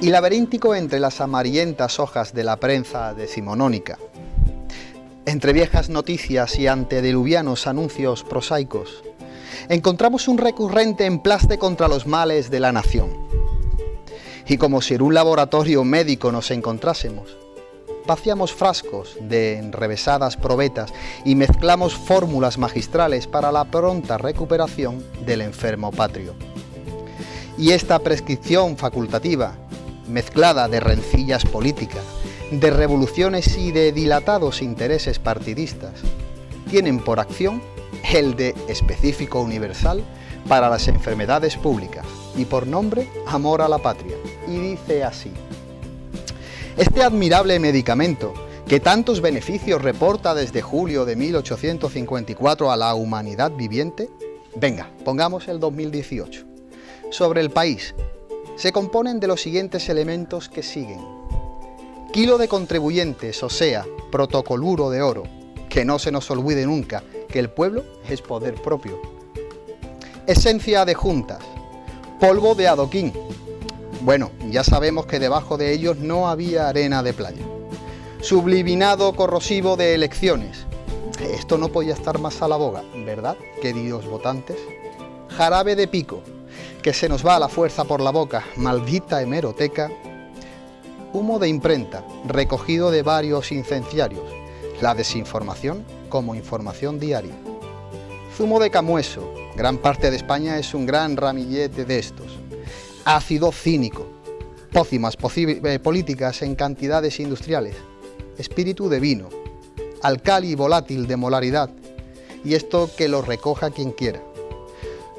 y laberíntico entre las amarillentas hojas de la prensa decimonónica. Entre viejas noticias y antediluvianos anuncios prosaicos, encontramos un recurrente emplaste contra los males de la nación. Y como si en un laboratorio médico nos encontrásemos, vaciamos frascos de enrevesadas probetas y mezclamos fórmulas magistrales para la pronta recuperación del enfermo patrio. Y esta prescripción facultativa, mezclada de rencillas políticas, de revoluciones y de dilatados intereses partidistas, tienen por acción el de específico universal para las enfermedades públicas y por nombre amor a la patria. Y dice así: este admirable medicamento, que tantos beneficios reporta desde julio de 1854 a la humanidad viviente, venga, pongamos el 2018, sobre el país, se componen de los siguientes elementos que siguen: kilo de contribuyentes, o sea, protocoluro de oro, que no se nos olvide nunca que el pueblo es poder propio; esencia de juntas, polvo de adoquín. Bueno, ya sabemos que debajo de ellos no había arena de playa. Subliminado corrosivo de elecciones. Esto no podía estar más a la boga, ¿verdad, queridos votantes? Jarabe de pico, que se nos va a la fuerza por la boca, maldita hemeroteca. Humo de imprenta, recogido de varios incenciarios. La desinformación como información diaria. Zumo de camueso, gran parte de España es un gran ramillete de estos. Ácido cínico, pócimas políticas en cantidades industriales, espíritu de vino, alcali volátil de molaridad, y esto que lo recoja quien quiera.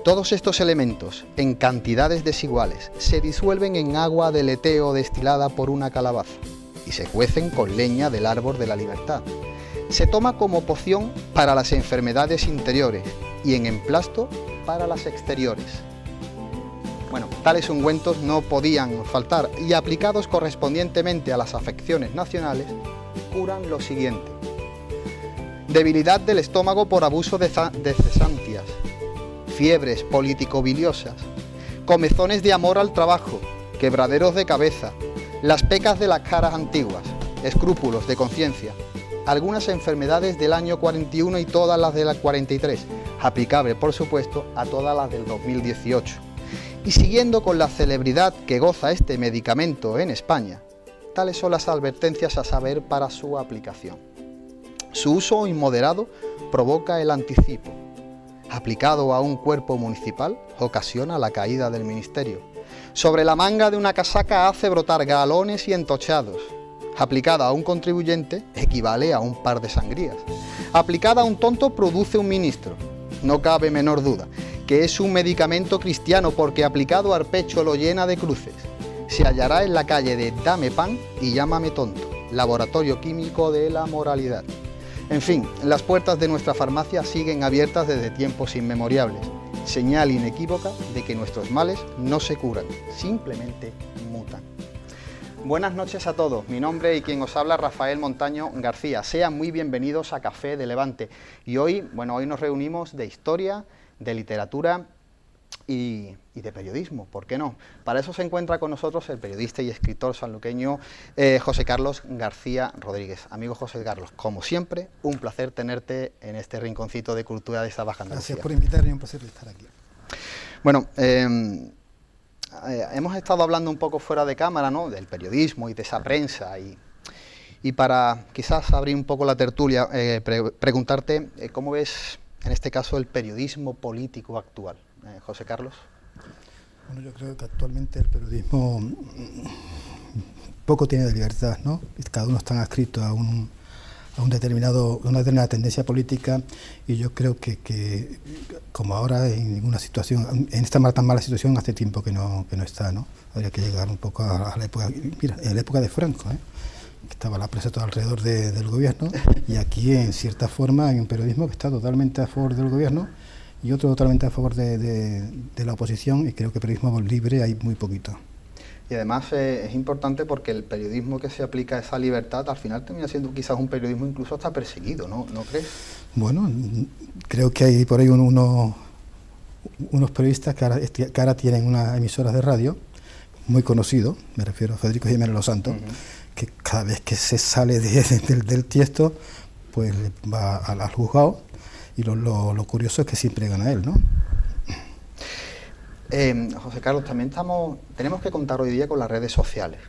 Todos estos elementos, en cantidades desiguales, se disuelven en agua de leteo destilada por una calabaza y se cuecen con leña del árbol de la libertad. Se toma como poción para las enfermedades interiores y en emplasto para las exteriores. Bueno, tales ungüentos no podían faltar y aplicados correspondientemente a las afecciones nacionales, curan lo siguiente: debilidad del estómago por abuso de cesantias, fiebres político-biliosas, comezones de amor al trabajo, quebraderos de cabeza, las pecas de las caras antiguas, escrúpulos de conciencia, algunas enfermedades del año 41 y todas las del 43, aplicable por supuesto a todas las del 2018. Y siguiendo con la celebridad que goza este medicamento en España, tales son las advertencias a saber para su aplicación. Su uso inmoderado provoca el anticipo. Aplicado a un cuerpo municipal, ocasiona la caída del ministerio. Sobre la manga de una casaca hace brotar galones y entochados. Aplicada a un contribuyente, equivale a un par de sangrías. Aplicada a un tonto, produce un ministro. No cabe menor duda que es un medicamento cristiano, porque aplicado al pecho lo llena de cruces. Se hallará en la calle de Dame pan y llámame tonto, laboratorio químico de la moralidad. En fin, las puertas de nuestra farmacia siguen abiertas desde tiempos inmemoriales, señal inequívoca de que nuestros males no se curan, simplemente mutan. Buenas noches a todos, mi nombre y quien os habla, Rafael Montaño García. Sean muy bienvenidos a Café de Levante. Y hoy nos reunimos de historia, de literatura y de periodismo, ¿por qué no? Para eso se encuentra con nosotros el periodista y escritor sanluqueño José Carlos García Rodríguez. Amigo José Carlos, como siempre, un placer tenerte en este rinconcito de cultura de esta Baja Andalucía. Gracias por invitarme, un placer estar aquí. Bueno, hemos estado hablando un poco fuera de cámara, ¿no?, del periodismo y de esa prensa, y para quizás abrir un poco la tertulia, preguntarte cómo ves en este caso el periodismo político actual. José Carlos. Bueno, yo creo que actualmente el periodismo poco tiene de libertad, ¿no? Cada uno está adscrito a una determinada tendencia política, y yo creo que como ahora en ninguna situación, en esta tan mala situación hace tiempo que no está, ¿no? Habría que llegar un poco a la época, mira, en la época de Franco, que estaba la prensa todo alrededor del gobierno, y aquí en cierta forma hay un periodismo que está totalmente a favor del gobierno y otro totalmente a favor de la oposición, y creo que periodismo libre hay muy poquito. Y además es importante porque el periodismo que se aplica a esa libertad al final termina siendo quizás un periodismo incluso hasta perseguido, ¿no crees? Bueno, creo que hay por ahí unos periodistas que ahora tienen unas emisoras de radio muy conocido, me refiero a Federico Jiménez Los Santos, que cada vez que se sale del tiesto, pues va al juzgado, y lo curioso es que siempre gana él, ¿no? José Carlos, también tenemos que contar hoy día con las redes sociales,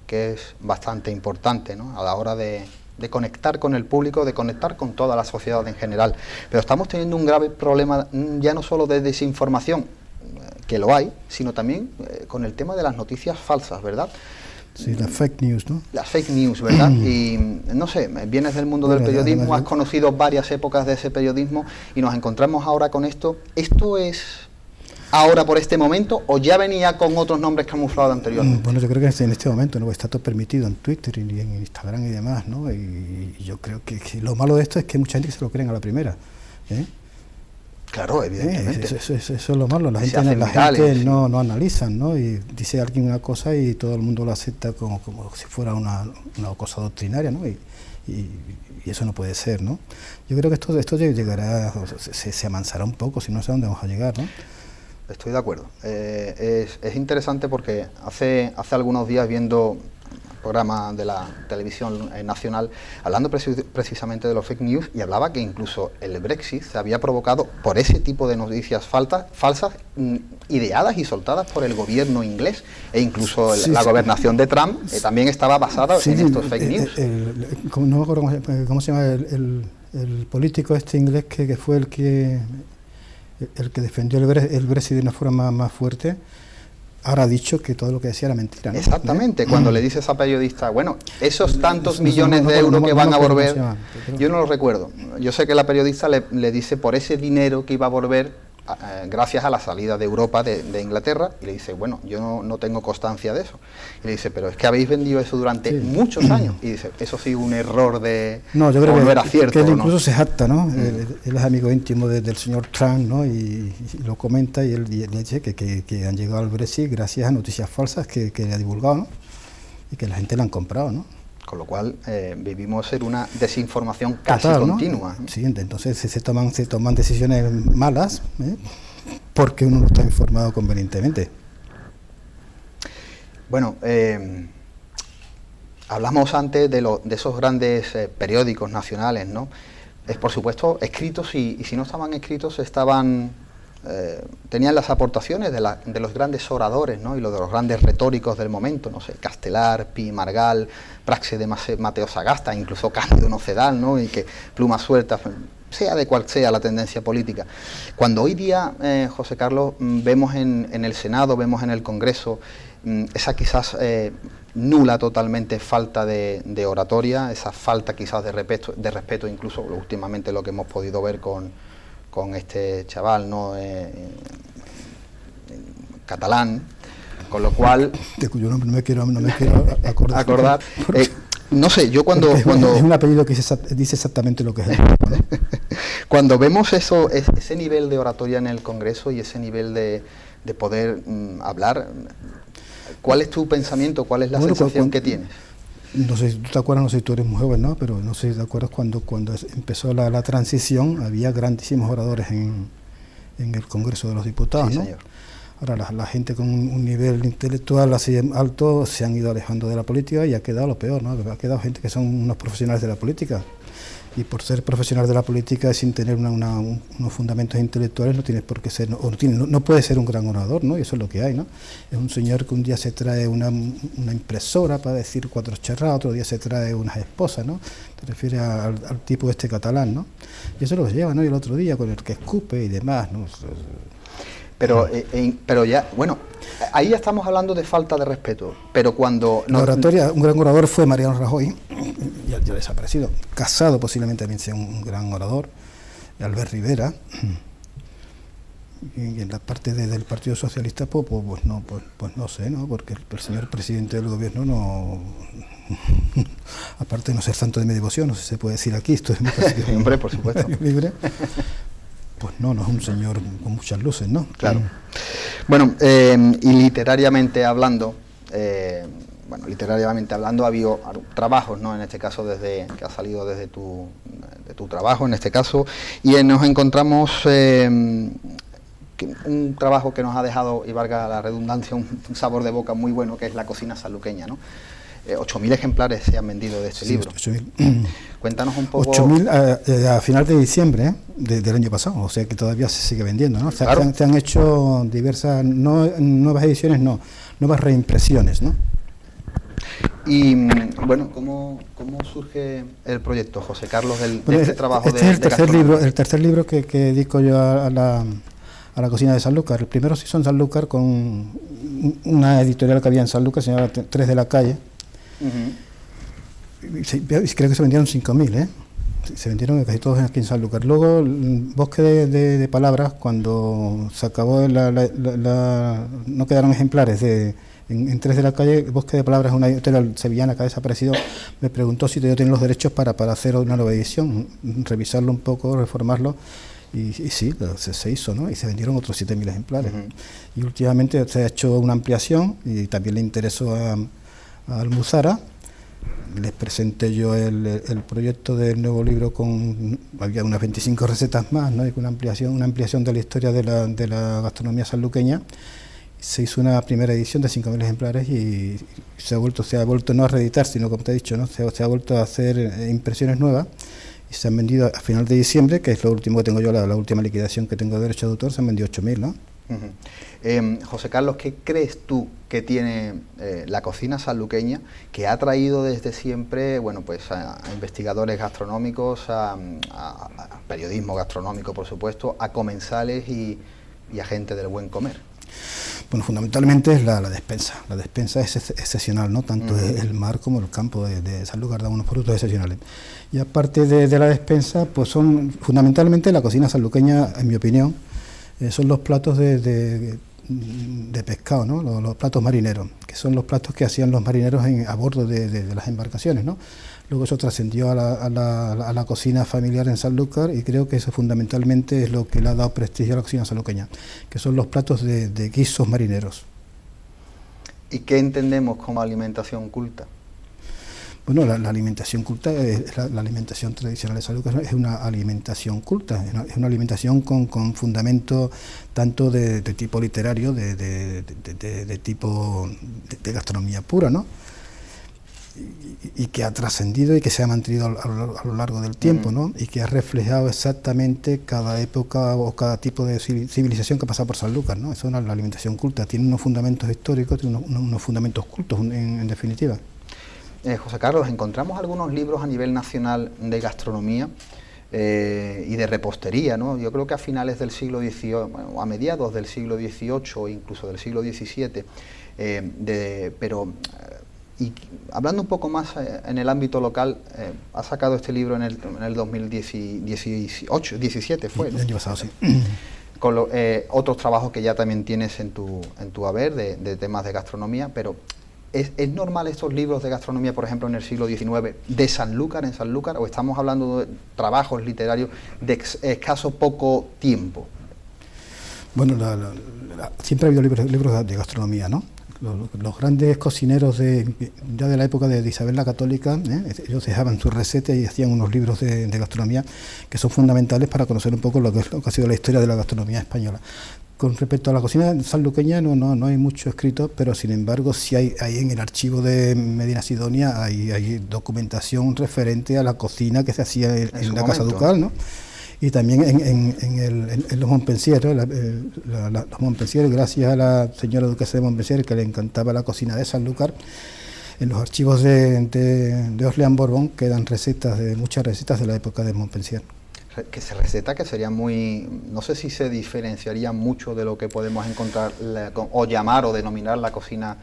que es bastante importante, ¿no?, a la hora de conectar con el público, de conectar con toda la sociedad en general. Pero estamos teniendo un grave problema, ya no solo de desinformación, que lo hay, sino también con el tema de las noticias falsas, ¿verdad? Sí, las fake news, ¿no? Las fake news, ¿verdad? Y no sé, vienes del mundo del periodismo, has conocido varias épocas de ese periodismo y nos encontramos ahora con esto. ¿Esto es ahora por este momento o ya venía con otros nombres camuflados anteriormente? Bueno, yo creo que en este momento, ¿no?, está todo permitido en Twitter y en Instagram y demás, ¿no? Y yo creo que lo malo de esto es que mucha gente se lo creen a la primera, ¿eh? Claro, evidentemente. Eso es lo malo, la gente no analiza, ¿no? Y dice alguien una cosa y todo el mundo lo acepta como si fuera una cosa doctrinaria, ¿no? Y eso no puede ser, ¿no? Yo creo que esto llegará, se amansará un poco, si no sé a dónde vamos a llegar, ¿no? Estoy de acuerdo. Es interesante porque hace algunos días, viendo un programa de la televisión nacional, hablando precisamente de los fake news, y hablaba que incluso el Brexit se había provocado por ese tipo de noticias falsas, ideadas y soltadas por el gobierno inglés, e incluso la gobernación de Trump también estaba basada en estos fake news. No me acuerdo cómo se llama el político este inglés que fue el que defendió el Brexit de una forma más fuerte. Ahora ha dicho que todo lo que decía era mentira, ¿no? Exactamente, cuando le dice a esa periodista, bueno, esos tantos millones de euros que van a volver, yo no lo recuerdo. Yo sé que la periodista le dice por ese dinero que iba a volver gracias a la salida de Europa de Inglaterra, y le dice, bueno, yo no tengo constancia de eso. Y le dice, pero es que habéis vendido eso durante muchos años. Y dice, eso sí, un error de... No, yo creo no era cierto, que él incluso se jacta, ¿no? Él es amigo íntimo del señor Trump, ¿no? Y lo comenta, y él dice que han llegado al Brexit gracias a noticias falsas que le ha divulgado, ¿no? Y que la gente la han comprado, ¿no? Con lo cual vivimos en una desinformación casi continua, ¿no? Sí, entonces se toman decisiones malas, porque uno no está informado convenientemente. Bueno, hablamos antes de esos grandes periódicos nacionales, ¿no? Por supuesto, escritos, y si no estaban escritos, tenían las aportaciones de los grandes oradores, ¿no?, y de los grandes retóricos del momento, no sé, Castelar, Pi Margall, Praxe de Mateo Sagasta, incluso Cándido Nocedal, ¿no?, y que plumas sueltas, sea de cual sea la tendencia política. Cuando hoy día, José Carlos, vemos en el Senado, vemos en el Congreso, esa quizás nula totalmente falta de oratoria, esa falta quizás de respeto, incluso últimamente lo que hemos podido ver con este chaval, ¿no?, catalán, con lo cual... De cuyo nombre no me quiero acordar. No sé, yo cuando... Es un apellido que dice exactamente lo que es el grupo, ¿no? Cuando vemos ese nivel de oratoria en el Congreso y ese nivel de poder hablar, ¿cuál es tu pensamiento? ¿Cuál es la sensación que tienes? No sé si tú te acuerdas, no sé si tú eres muy joven, ¿no? Pero no sé si te acuerdas cuando empezó la transición, había grandísimos oradores en el Congreso de los Diputados, sí, ¿no? Señor. Ahora la gente con un nivel intelectual así alto se han ido alejando de la política y ha quedado lo peor, ¿no? Ha quedado gente que son unos profesionales de la política. Y por ser profesional de la política sin tener unos fundamentos intelectuales no tienes por qué ser, no puede ser un gran orador, ¿no? Y eso es lo que hay, ¿no? Es un señor que un día se trae una impresora para decir 4 charradas, otro día se trae unas esposas, ¿no? Te refieres al tipo este catalán, ¿no? Y eso lo lleva, ¿no? Y el otro día con el que escupe y demás, ¿no? Pero ya, bueno, ahí ya estamos hablando de falta de respeto, pero cuando... La oratoria, un gran orador fue Mariano Rajoy, ya desaparecido, Casado posiblemente también sea un gran orador, Albert Rivera, y en la parte del Partido Socialista, pues no sé, ¿no? Porque el señor presidente del gobierno no... aparte de no ser santo de mi devoción, no sé si se puede decir aquí, esto es muy hombre, por supuesto. Libre. Pues no es un señor con muchas luces, ¿no? Claro. Bueno, y literariamente hablando, ha habido trabajos, ¿no? En este caso, que ha salido desde tu trabajo, en este caso, y nos encontramos un trabajo que nos ha dejado, y valga la redundancia, un sabor de boca muy bueno, que es la cocina sanluqueña, ¿no? 8.000 ejemplares se han vendido de este libro. 8.000. Cuéntanos un poco... 8.000 a final de diciembre del año pasado, o sea que todavía se sigue vendiendo, ¿no? O sea, claro. se han hecho diversas, nuevas ediciones, nuevas reimpresiones, ¿no? Y bueno, ¿cómo surge el proyecto, José Carlos, de este trabajo este es el tercer libro que dedico yo a la cocina de Sanlúcar. El primero se hizo en Sanlúcar con una editorial que había en Sanlúcar, se llamaba Tres de la Calle. Creo que se vendieron 5.000, ¿eh? Se vendieron casi todos aquí en Sanlúcar. Luego, el Bosque de Palabras, cuando se acabó no quedaron ejemplares en Tres de la Calle. El Bosque de Palabras es una editorial sevillana que ha desaparecido. Me preguntó si yo tenía los derechos para hacer una nueva edición, revisarlo un poco, reformarlo. Y sí, se hizo, ¿no? Y se vendieron otros 7.000 ejemplares. Y últimamente se ha hecho una ampliación y también le interesó a Almuzara. Les presenté yo el proyecto del nuevo libro había unas 25 recetas más, ¿no? Y una ampliación de la historia de la gastronomía sanluqueña. Se hizo una primera edición de 5.000 ejemplares y se ha vuelto no a reeditar, sino, como te he dicho, ¿no? Se ha vuelto a hacer impresiones nuevas. Se han vendido a final de diciembre, que es lo último que tengo yo, la última liquidación que tengo de derecho de autor, se han vendido 8.000, ¿no? José Carlos, ¿qué crees tú que tiene la cocina sanluqueña que ha traído desde siempre, bueno, pues a investigadores gastronómicos, a periodismo gastronómico, por supuesto, a comensales y a gente del buen comer? Bueno, fundamentalmente es la despensa. La despensa es excepcional, ¿no? Tanto el mar como el campo de Sanlúcar dan unos productos excepcionales. Y aparte de la despensa, pues son fundamentalmente la cocina sanluqueña, en mi opinión, son los platos de pescado, ¿no? Los platos marineros, que son los platos que hacían los marineros a bordo de las embarcaciones, ¿no? Luego eso trascendió a la cocina familiar en Sanlúcar y creo que eso fundamentalmente es lo que le ha dado prestigio a la cocina sanluqueña, que son los platos de guisos marineros. ¿Y qué entendemos como alimentación culta? Bueno, la alimentación culta, la alimentación tradicional de Sanlúcar es una alimentación culta, es una alimentación con fundamento tanto de tipo literario, de tipo de gastronomía pura, ¿no? Y que ha trascendido y que se ha mantenido a lo largo del tiempo, ¿no? Y que ha reflejado exactamente cada época o cada tipo de civilización que ha pasado por Sanlúcar, ¿no? Eso es la alimentación culta, tiene unos fundamentos históricos, tiene unos fundamentos cultos, en definitiva. José Carlos, encontramos algunos libros a nivel nacional de gastronomía y de repostería, ¿no? Yo creo que a finales del siglo XVIII, bueno, a mediados del siglo XVIII o incluso del siglo XVII, y hablando un poco más en el ámbito local, ha sacado este libro en el 2017, fue, ¿no? El año pasado, sí. Con otros trabajos que ya también tienes en tu haber de temas de gastronomía, pero ¿es normal estos libros de gastronomía, por ejemplo, en el siglo XIX, de Sanlúcar, en Sanlúcar, o estamos hablando de trabajos literarios de escaso poco tiempo? Bueno, siempre ha habido libros de gastronomía, ¿no? Los grandes cocineros ya de la época de Isabel la Católica, ellos dejaban sus recetas y hacían unos libros de gastronomía que son fundamentales para conocer un poco lo que ha sido la historia de la gastronomía española. Con respecto a la cocina sanluqueña no hay mucho escrito, pero sin embargo sí hay en el archivo de Medina Sidonia hay documentación referente a la cocina que se hacía en la Casa Ducal, ¿no? Y también en los Montpensier, los Montpensier, gracias a la señora duquesa de Montpensier, que le encantaba la cocina de Sanlúcar, en los archivos de Orleans Borbón quedan muchas recetas de la época de Montpensier. Que se receta que sería muy, no sé si se diferenciaría mucho de lo que podemos encontrar o llamar o denominar la cocina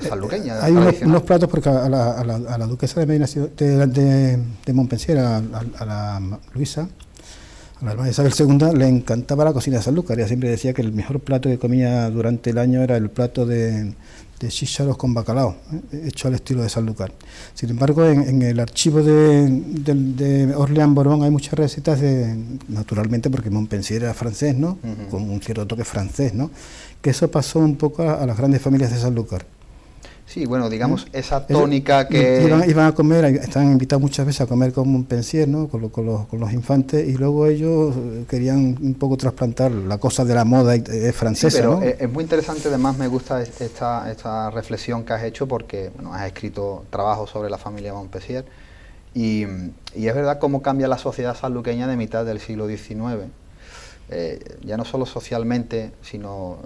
sanluqueña. Hay unos platos, porque a la duquesa de Medina de Montpensier, a la Luisa, a la hermana Isabel II, le encantaba la cocina de Sanlúcar. Ella siempre decía que el mejor plato que comía durante el año era el plato de chícharos con bacalao, hecho al estilo de Sanlúcar. Sin embargo, en el archivo de Orleans Borbón hay muchas recetas naturalmente, porque Montpensier era francés, ¿no? Con un cierto toque francés, ¿no? Que eso pasó un poco a las grandes familias de Sanlúcar. Sí, bueno, digamos, esa tónica que... Iban a comer, estaban invitados muchas veces a comer con Montpensier, ¿no? Con los infantes, y luego ellos querían un poco trasplantar la cosa de la moda francesa, sí, pero ¿no? Es muy interesante, además me gusta esta reflexión que has hecho, porque bueno, has escrito trabajos sobre la familia Montpensier, y es verdad cómo cambia la sociedad sanluqueña de mitad del siglo XIX, ya no solo socialmente, sino...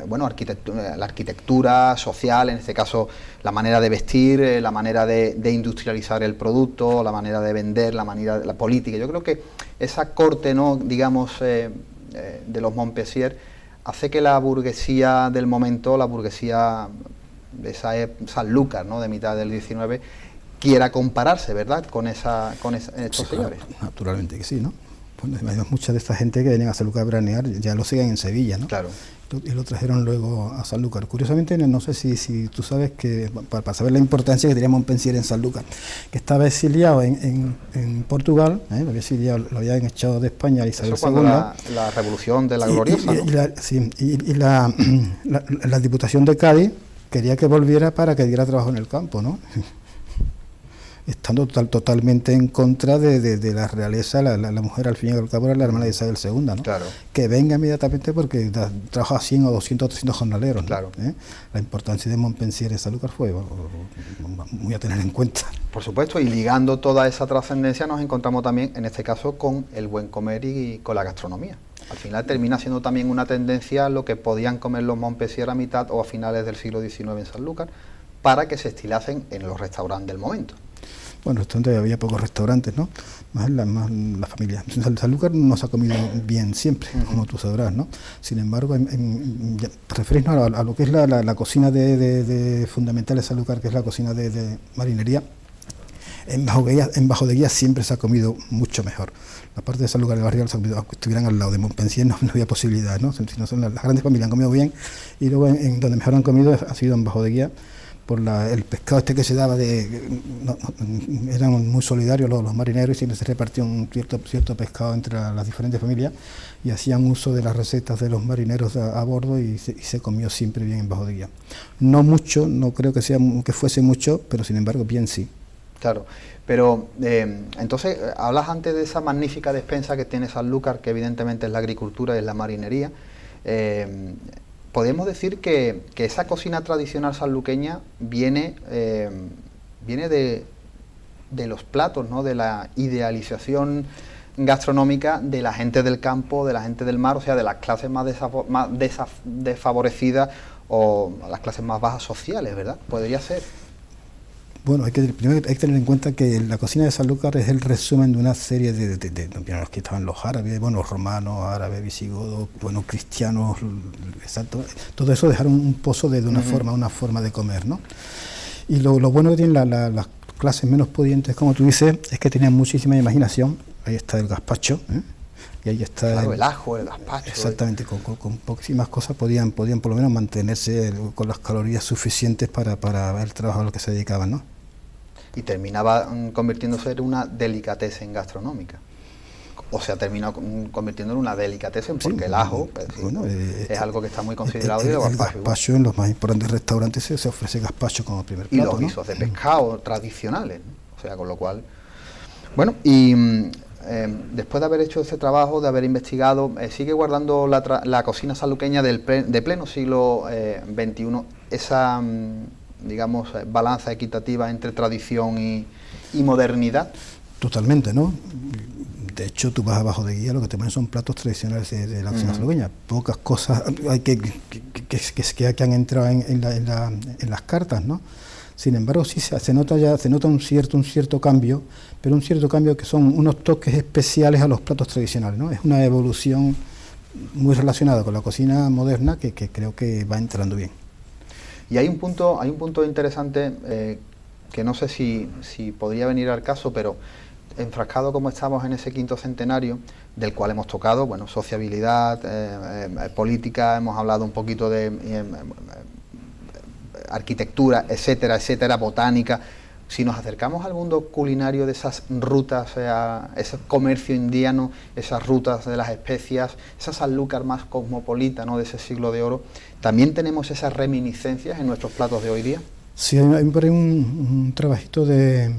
bueno, la arquitectura social, en este caso la manera de vestir, la manera de industrializar el producto, la manera de vender, la política. Yo creo que esa corte, ¿no?, digamos, de los Montpensier, hace que la burguesía del momento, la burguesía de Sanlúcar, ¿no?, de mitad del 19, quiera compararse, ¿verdad?, con estos sí, señores. Naturalmente que sí, ¿no? Bueno, además, mucha de esta gente que venían a Sanlúcar a veranear ya lo siguen en Sevilla, ¿no? Claro. Y lo trajeron luego a Sanlúcar. Curiosamente, no sé si tú sabes que, para saber la importancia que tenía Montpensier en Sanlúcar, que estaba exiliado en Portugal, lo había exiliado, lo habían echado de España a Isabel II. Eso cuando la revolución de la Gloriosa, ¿no? La Diputación de Cádiz quería que volviera para que diera trabajo en el campo, ¿no? Estando totalmente en contra de la realeza, la mujer al fin y al cabo era la hermana de Isabel II, ¿no? Claro. Que venga inmediatamente porque trabaja 100 o 200 o 300 jornaleros, ¿no? Claro. La importancia de Montpensier en Sanlúcar fue muy a tener en cuenta. Por supuesto, y ligando toda esa trascendencia nos encontramos también, en este caso, con el buen comer y con la gastronomía. Al final termina siendo también una tendencia lo que podían comer los Montpensier a mitad o a finales del siglo XIX en Sanlúcar, para que se estilasen en los restaurantes del momento. Bueno, entonces había pocos restaurantes, ¿no? Más la familia. En Sanlúcar no se ha comido bien siempre, como tú sabrás, ¿no? Sin embargo, referirnos a lo que es la cocina fundamental de Sanlúcar, que es la cocina de marinería, en Bajo de Guía siempre se ha comido mucho mejor. La parte de Sanlúcar del Barrial, aunque estuvieran al lado de Montpensier, no había posibilidad, ¿no? Si no son las grandes familias han comido bien, y luego en donde mejor han comido ha sido en Bajo de Guía, por el pescado que se daba eran muy solidarios los marineros y siempre se repartía un cierto pescado entre las diferentes familias y hacían uso de las recetas de los marineros a bordo y se comió siempre bien en Bajo de Guía. No mucho, no creo que fuese mucho, pero sin embargo bien sí. Claro, pero entonces hablas antes de esa magnífica despensa que tiene Sanlúcar, que evidentemente es la agricultura y es la marinería. Podemos decir que esa cocina tradicional sanluqueña viene de los platos, ¿no?, de la idealización gastronómica de la gente del campo, de la gente del mar, o sea, de las clases más desfavorecidas o las clases más bajas sociales, ¿verdad? Podría ser. Bueno, primero hay que tener en cuenta que la cocina de Sanlúcar es el resumen de una serie de los que estaban los árabes, bueno, romanos, árabes, visigodos, bueno, cristianos, exacto. Todo eso dejaron un pozo de una forma de comer, ¿no? Y lo bueno que tienen las clases menos pudientes, como tú dices, es que tenían muchísima imaginación. Ahí está el gazpacho, y ahí está... Claro, el ajo, el gazpacho. Exactamente, con poquísimas cosas podían por lo menos mantenerse con las calorías suficientes para el trabajo a lo que se dedicaban, ¿no? Y terminaba convirtiéndose en una delicatessen gastronómica. O sea, terminó convirtiendo en una delicatessen porque sí, el ajo es algo que está muy considerado. El gazpacho en los más importantes restaurantes se ofrece gazpacho como primer plato. Y los guisos de pescado tradicionales, ¿no? O sea, con lo cual... Bueno, y después de haber hecho ese trabajo, de haber investigado, sigue guardando la cocina sanluqueña de pleno siglo XXI, esa... digamos, balanza equitativa entre tradición y modernidad. Totalmente, ¿no? De hecho, tú vas abajo de Guía, lo que te ponen son platos tradicionales de la cocina sanluqueña. Pocas cosas hay que han entrado en las cartas, ¿no? Sin embargo, sí se nota un cierto cambio, pero un cierto cambio que son unos toques especiales a los platos tradicionales, ¿no? Es una evolución muy relacionada con la cocina moderna que creo que va entrando bien. Y hay un punto interesante que no sé si podría venir al caso, pero enfrascado como estamos en ese quinto centenario, del cual hemos tocado, bueno, sociabilidad, política, hemos hablado un poquito de arquitectura, etcétera, etcétera, botánica. Si nos acercamos al mundo culinario de esas rutas, ese comercio indiano, esas rutas de las especias, esa Sanlúcar más cosmopolita, ¿no?, de ese siglo de oro, ¿también tenemos esas reminiscencias en nuestros platos de hoy día? Sí, hay por ahí un trabajito de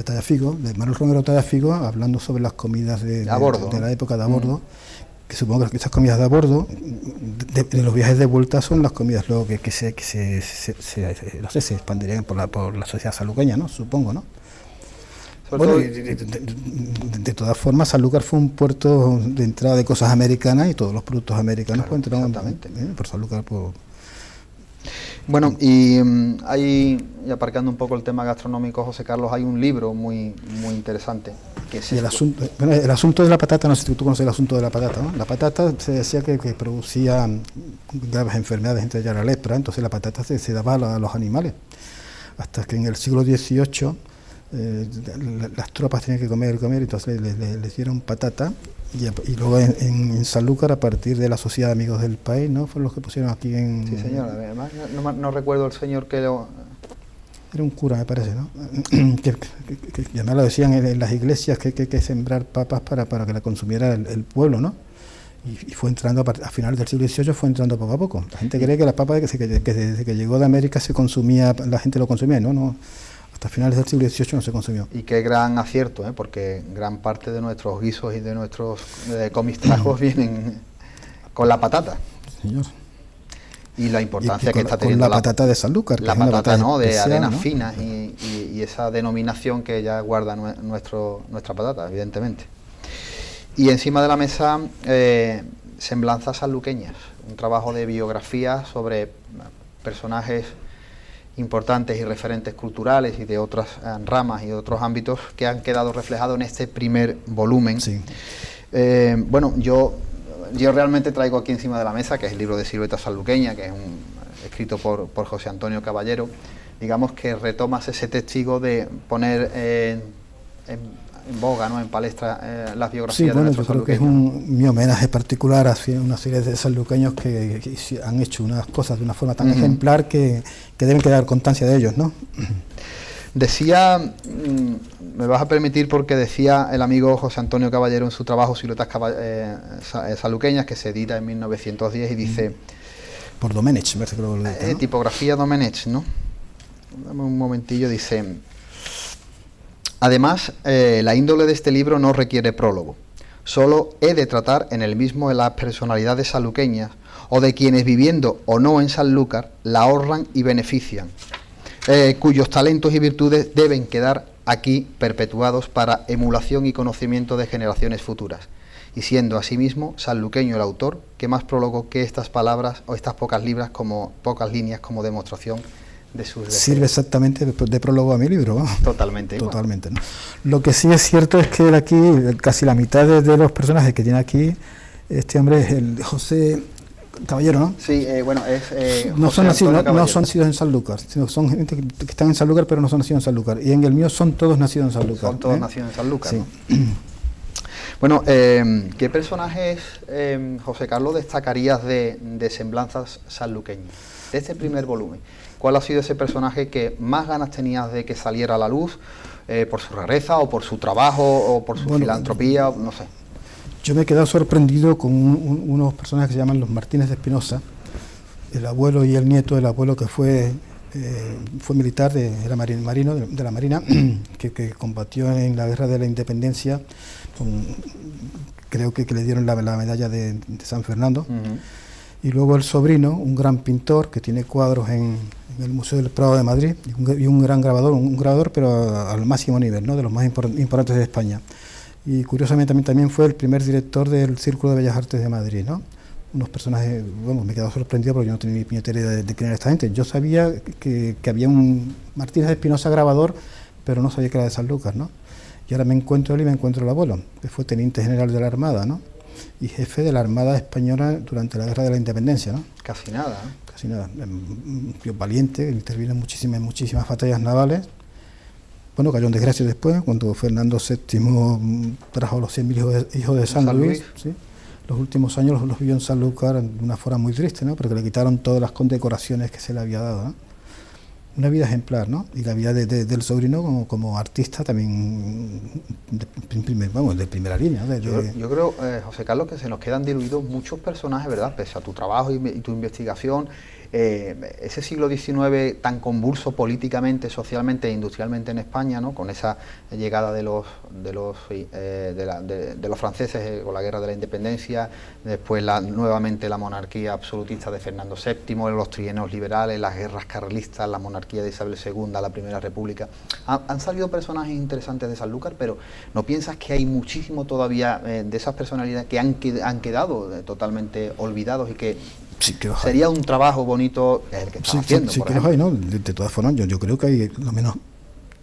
Tallafigo, de Manuel Romero Tallafigo, hablando sobre las comidas de la época de a bordo, que supongo que esas comidas de a bordo, de los viajes de vuelta, son las comidas luego que se expandirían por la sociedad sanluqueña, ¿no? Supongo, ¿no? Bueno, de todas formas, Sanlúcar fue un puerto de entrada de cosas americanas y todos los productos americanos pues entraron por Sanlúcar. Bueno, y aparcando un poco el tema gastronómico, José Carlos, hay un libro muy interesante. Que es el asunto de la patata, no sé si tú conoces el asunto de la patata, ¿no? La patata se decía que producía graves enfermedades, entre ellas la lepra, entonces la patata se daba a los animales. Hasta que en el siglo XVIII las tropas tenían que comer, entonces les dieron patata. Y luego en Sanlúcar, a partir de la Sociedad de Amigos del País, ¿no? Fueron los que pusieron aquí en... Sí, señor, además no recuerdo el señor que lo... Era un cura, me parece, ¿no? que además lo decían en las iglesias, que hay que sembrar papas para que la consumiera el pueblo, ¿no? Y fue entrando, a finales del siglo XVIII, fue entrando poco a poco. La gente cree que la papa, desde que llegó de América, se consumía, la gente lo consumía, no. Hasta finales del siglo XVIII no se consumió. Y qué gran acierto, porque gran parte de nuestros guisos y de nuestros comistrajos vienen con la patata. Señor. Y la importancia que está teniendo con la patata de Sanlúcar. La patata, ¿no?, de arenas finas y esa denominación que ya guarda nuestra patata, evidentemente. Y encima de la mesa, semblanzas sanluqueñas, un trabajo de biografía sobre personajes importantes y referentes culturales y de otras ramas y de otros ámbitos que han quedado reflejados en este primer volumen. Sí. Bueno, yo realmente traigo aquí encima de la mesa, que es el libro de Silueta Sanluqueña, que es escrito por José Antonio Caballero, digamos que retomas ese testigo de poner en boga, ¿no?, en palestra las biografías de nuestros sanluqueños. Sí, bueno, yo creo que es mi homenaje particular a una serie de sanluqueños que han hecho unas cosas de una forma tan ejemplar que deben quedar constancia de ellos, ¿no? Decía, me vas a permitir porque decía el amigo José Antonio Caballero en su trabajo Siluetas Sanluqueñas, que se edita en 1910 y dice... Por Domenech, me parece que lo edita, ¿no? Tipografía Domenech, ¿no? Dame un momentillo, dice... Además, la índole de este libro no requiere prólogo. Solo he de tratar en el mismo de las personalidades sanluqueñas o de quienes viviendo o no en Sanlúcar la honran y benefician, cuyos talentos y virtudes deben quedar aquí perpetuados para emulación y conocimiento de generaciones futuras. Y siendo asimismo sanluqueño el autor, que más prólogo que estas palabras o estas pocas líneas como demostración de sus deseos. Sirve exactamente de prólogo a mi libro, ¿no? Totalmente. Totalmente, ¿no? Lo que sí es cierto es que aquí, casi la mitad de los personajes que tiene aquí, este hombre es el José Caballero, ¿no? Sí, bueno, es... no son nacidos en Sanlúcar, sino son gente que están en Sanlúcar pero no son nacidos en Sanlúcar. Y en el mío son todos nacidos en Sanlúcar. Son todos nacidos en Sanlúcar, sí. ¿no? Bueno, ¿qué personajes, José Carlos, destacarías de semblanzas sanluqueñas? De este primer volumen, ¿cuál ha sido ese personaje que más ganas tenías de que saliera a la luz, por su rareza o por su trabajo o por su filantropía, no sé? Yo me he quedado sorprendido con unos personajes que se llaman los Martínez de Espinosa, el abuelo y el nieto del abuelo que fue militar, era marino de la Marina, que combatió en la Guerra de la Independencia, creo que le dieron la medalla de San Fernando. Y luego el sobrino, un gran pintor que tiene cuadros en el Museo del Prado de Madrid, y un gran grabador, pero al máximo nivel, ¿no?, de los más importantes de España. Y curiosamente también fue el primer director del Círculo de Bellas Artes de Madrid, ¿no? Unos personajes, bueno, me he quedado sorprendido porque yo no tenía ni puñetera idea de quién era esta gente. Yo sabía que había un Martínez de Espinosa grabador, pero no sabía que era de Sanlúcar, ¿no? Y ahora me encuentro él y me encuentro el abuelo, que fue teniente general de la Armada, ¿no?, y jefe de la Armada Española durante la Guerra de la Independencia, ¿no? Casi nada, ¿eh? Casi nada. Un tío valiente, que intervino en muchísimas batallas navales. Bueno, cayó en desgracia después, cuando Fernando VII trajo los 100.000 hijos de San Luis. ¿Sí? Los últimos años los vivió en Sanlúcar de una forma muy triste, ¿no?, porque le quitaron todas las condecoraciones que se le había dado, ¿no? una vida ejemplar, ¿no? Y la vida del sobrino como artista también de primera línea, ¿no? Yo creo, José Carlos, que se nos quedan diluidos muchos personajes, ¿verdad? Pese a tu trabajo y tu investigación, ese siglo XIX tan convulso políticamente, socialmente e industrialmente en España, ¿no? Con esa llegada de los franceses con la Guerra de la Independencia, después nuevamente la monarquía absolutista de Fernando VII, los trienios liberales, las guerras carlistas, la monarquía de Isabel II, la Primera República. Han salido personajes interesantes de Sanlúcar, pero ¿no piensas que hay muchísimo todavía de esas personalidades que han quedado totalmente olvidados y que sí, que sería un trabajo bonito el que están haciendo? Sí, que los hay, ¿no? De todas formas, yo creo que hay lo menos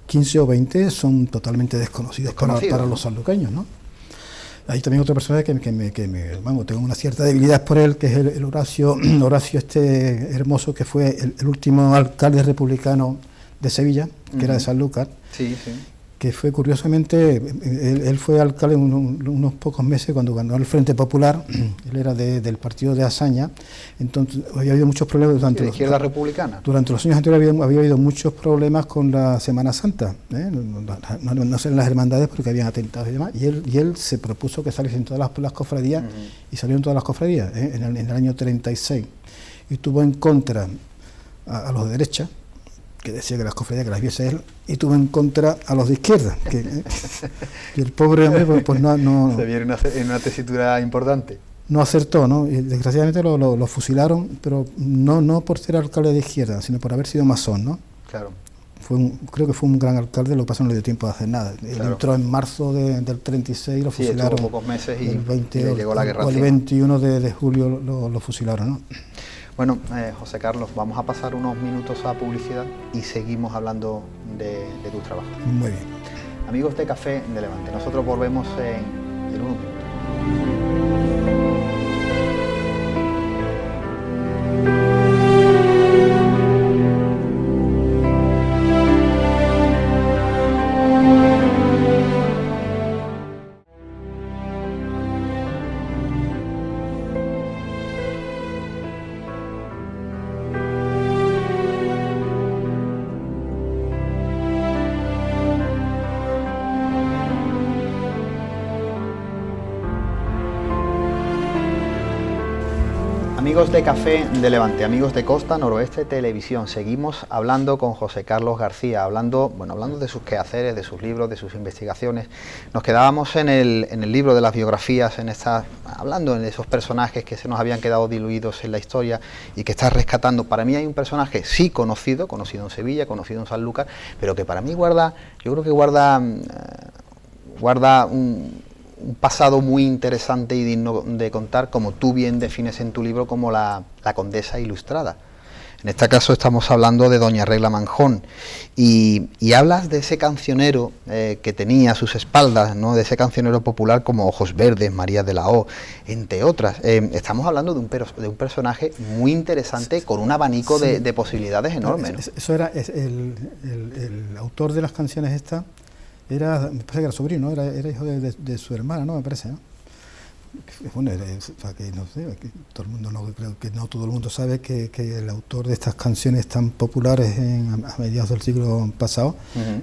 15 o 20 son totalmente desconocidos para los sanluqueños, ¿no? Hay también otra persona que tengo una cierta debilidad por él, que es el Horacio este hermoso, que fue el último alcalde republicano de Sevilla, que era de Sanlúcar. Sí, sí. Que fue curiosamente, él fue alcalde unos pocos meses cuando ganó el Frente Popular. Él era del partido de Azaña, entonces había habido muchos problemas durante la izquierda republicana. Durante los años anteriores había habido muchos problemas con la Semana Santa, no sé en las hermandades porque habían atentados y demás, y él se propuso que saliesen todas las cofradías, y salieron todas las cofradías en el año 36, y tuvo en contra a los de derecha, que decía que las cofradías que las viese él, y tuvo en contra a los de izquierda, y el pobre hombre pues no se vieron en una tesitura importante. No acertó, ¿no? Y desgraciadamente lo fusilaron, pero no por ser alcalde de izquierda, sino por haber sido masón, ¿no? Claro. Creo que fue un gran alcalde, lo que pasó no le dio tiempo de hacer nada. Él entró en marzo del 36, lo fusilaron. Estuvo pocos meses y llegó la guerra. O el 21 de julio lo fusilaron, ¿no? Bueno, José Carlos, vamos a pasar unos minutos a publicidad y seguimos hablando de tu trabajo. Muy bien. Amigos de Café de Levante, nosotros volvemos en unos minutos. Amigos de Café de Levante, amigos de Costa Noroeste Televisión, seguimos hablando con José Carlos García, hablando de sus quehaceres, de sus libros, de sus investigaciones. Nos quedábamos en el libro de las biografías, hablando de esos personajes que se nos habían quedado diluidos en la historia y que estás rescatando. Para mí hay un personaje sí conocido en Sevilla, conocido en Sanlúcar, pero que para mí guarda un pasado muy interesante y digno de contar, como tú bien defines en tu libro, como la condesa ilustrada. En este caso estamos hablando de doña Regla Manjón, y hablas de ese cancionero que tenía a sus espaldas, ¿no? De ese cancionero popular como Ojos Verdes, María de la O, entre otras. Estamos hablando de un personaje muy interesante, con un abanico de posibilidades enormes, ¿no? Eso era el autor de las canciones estas. Me parece que era sobrino, era hijo de su hermana, ¿no? Me parece, ¿no? Bueno, que no sé, que todo el mundo creo que no todo el mundo sabe que el autor de estas canciones tan populares a mediados del siglo pasado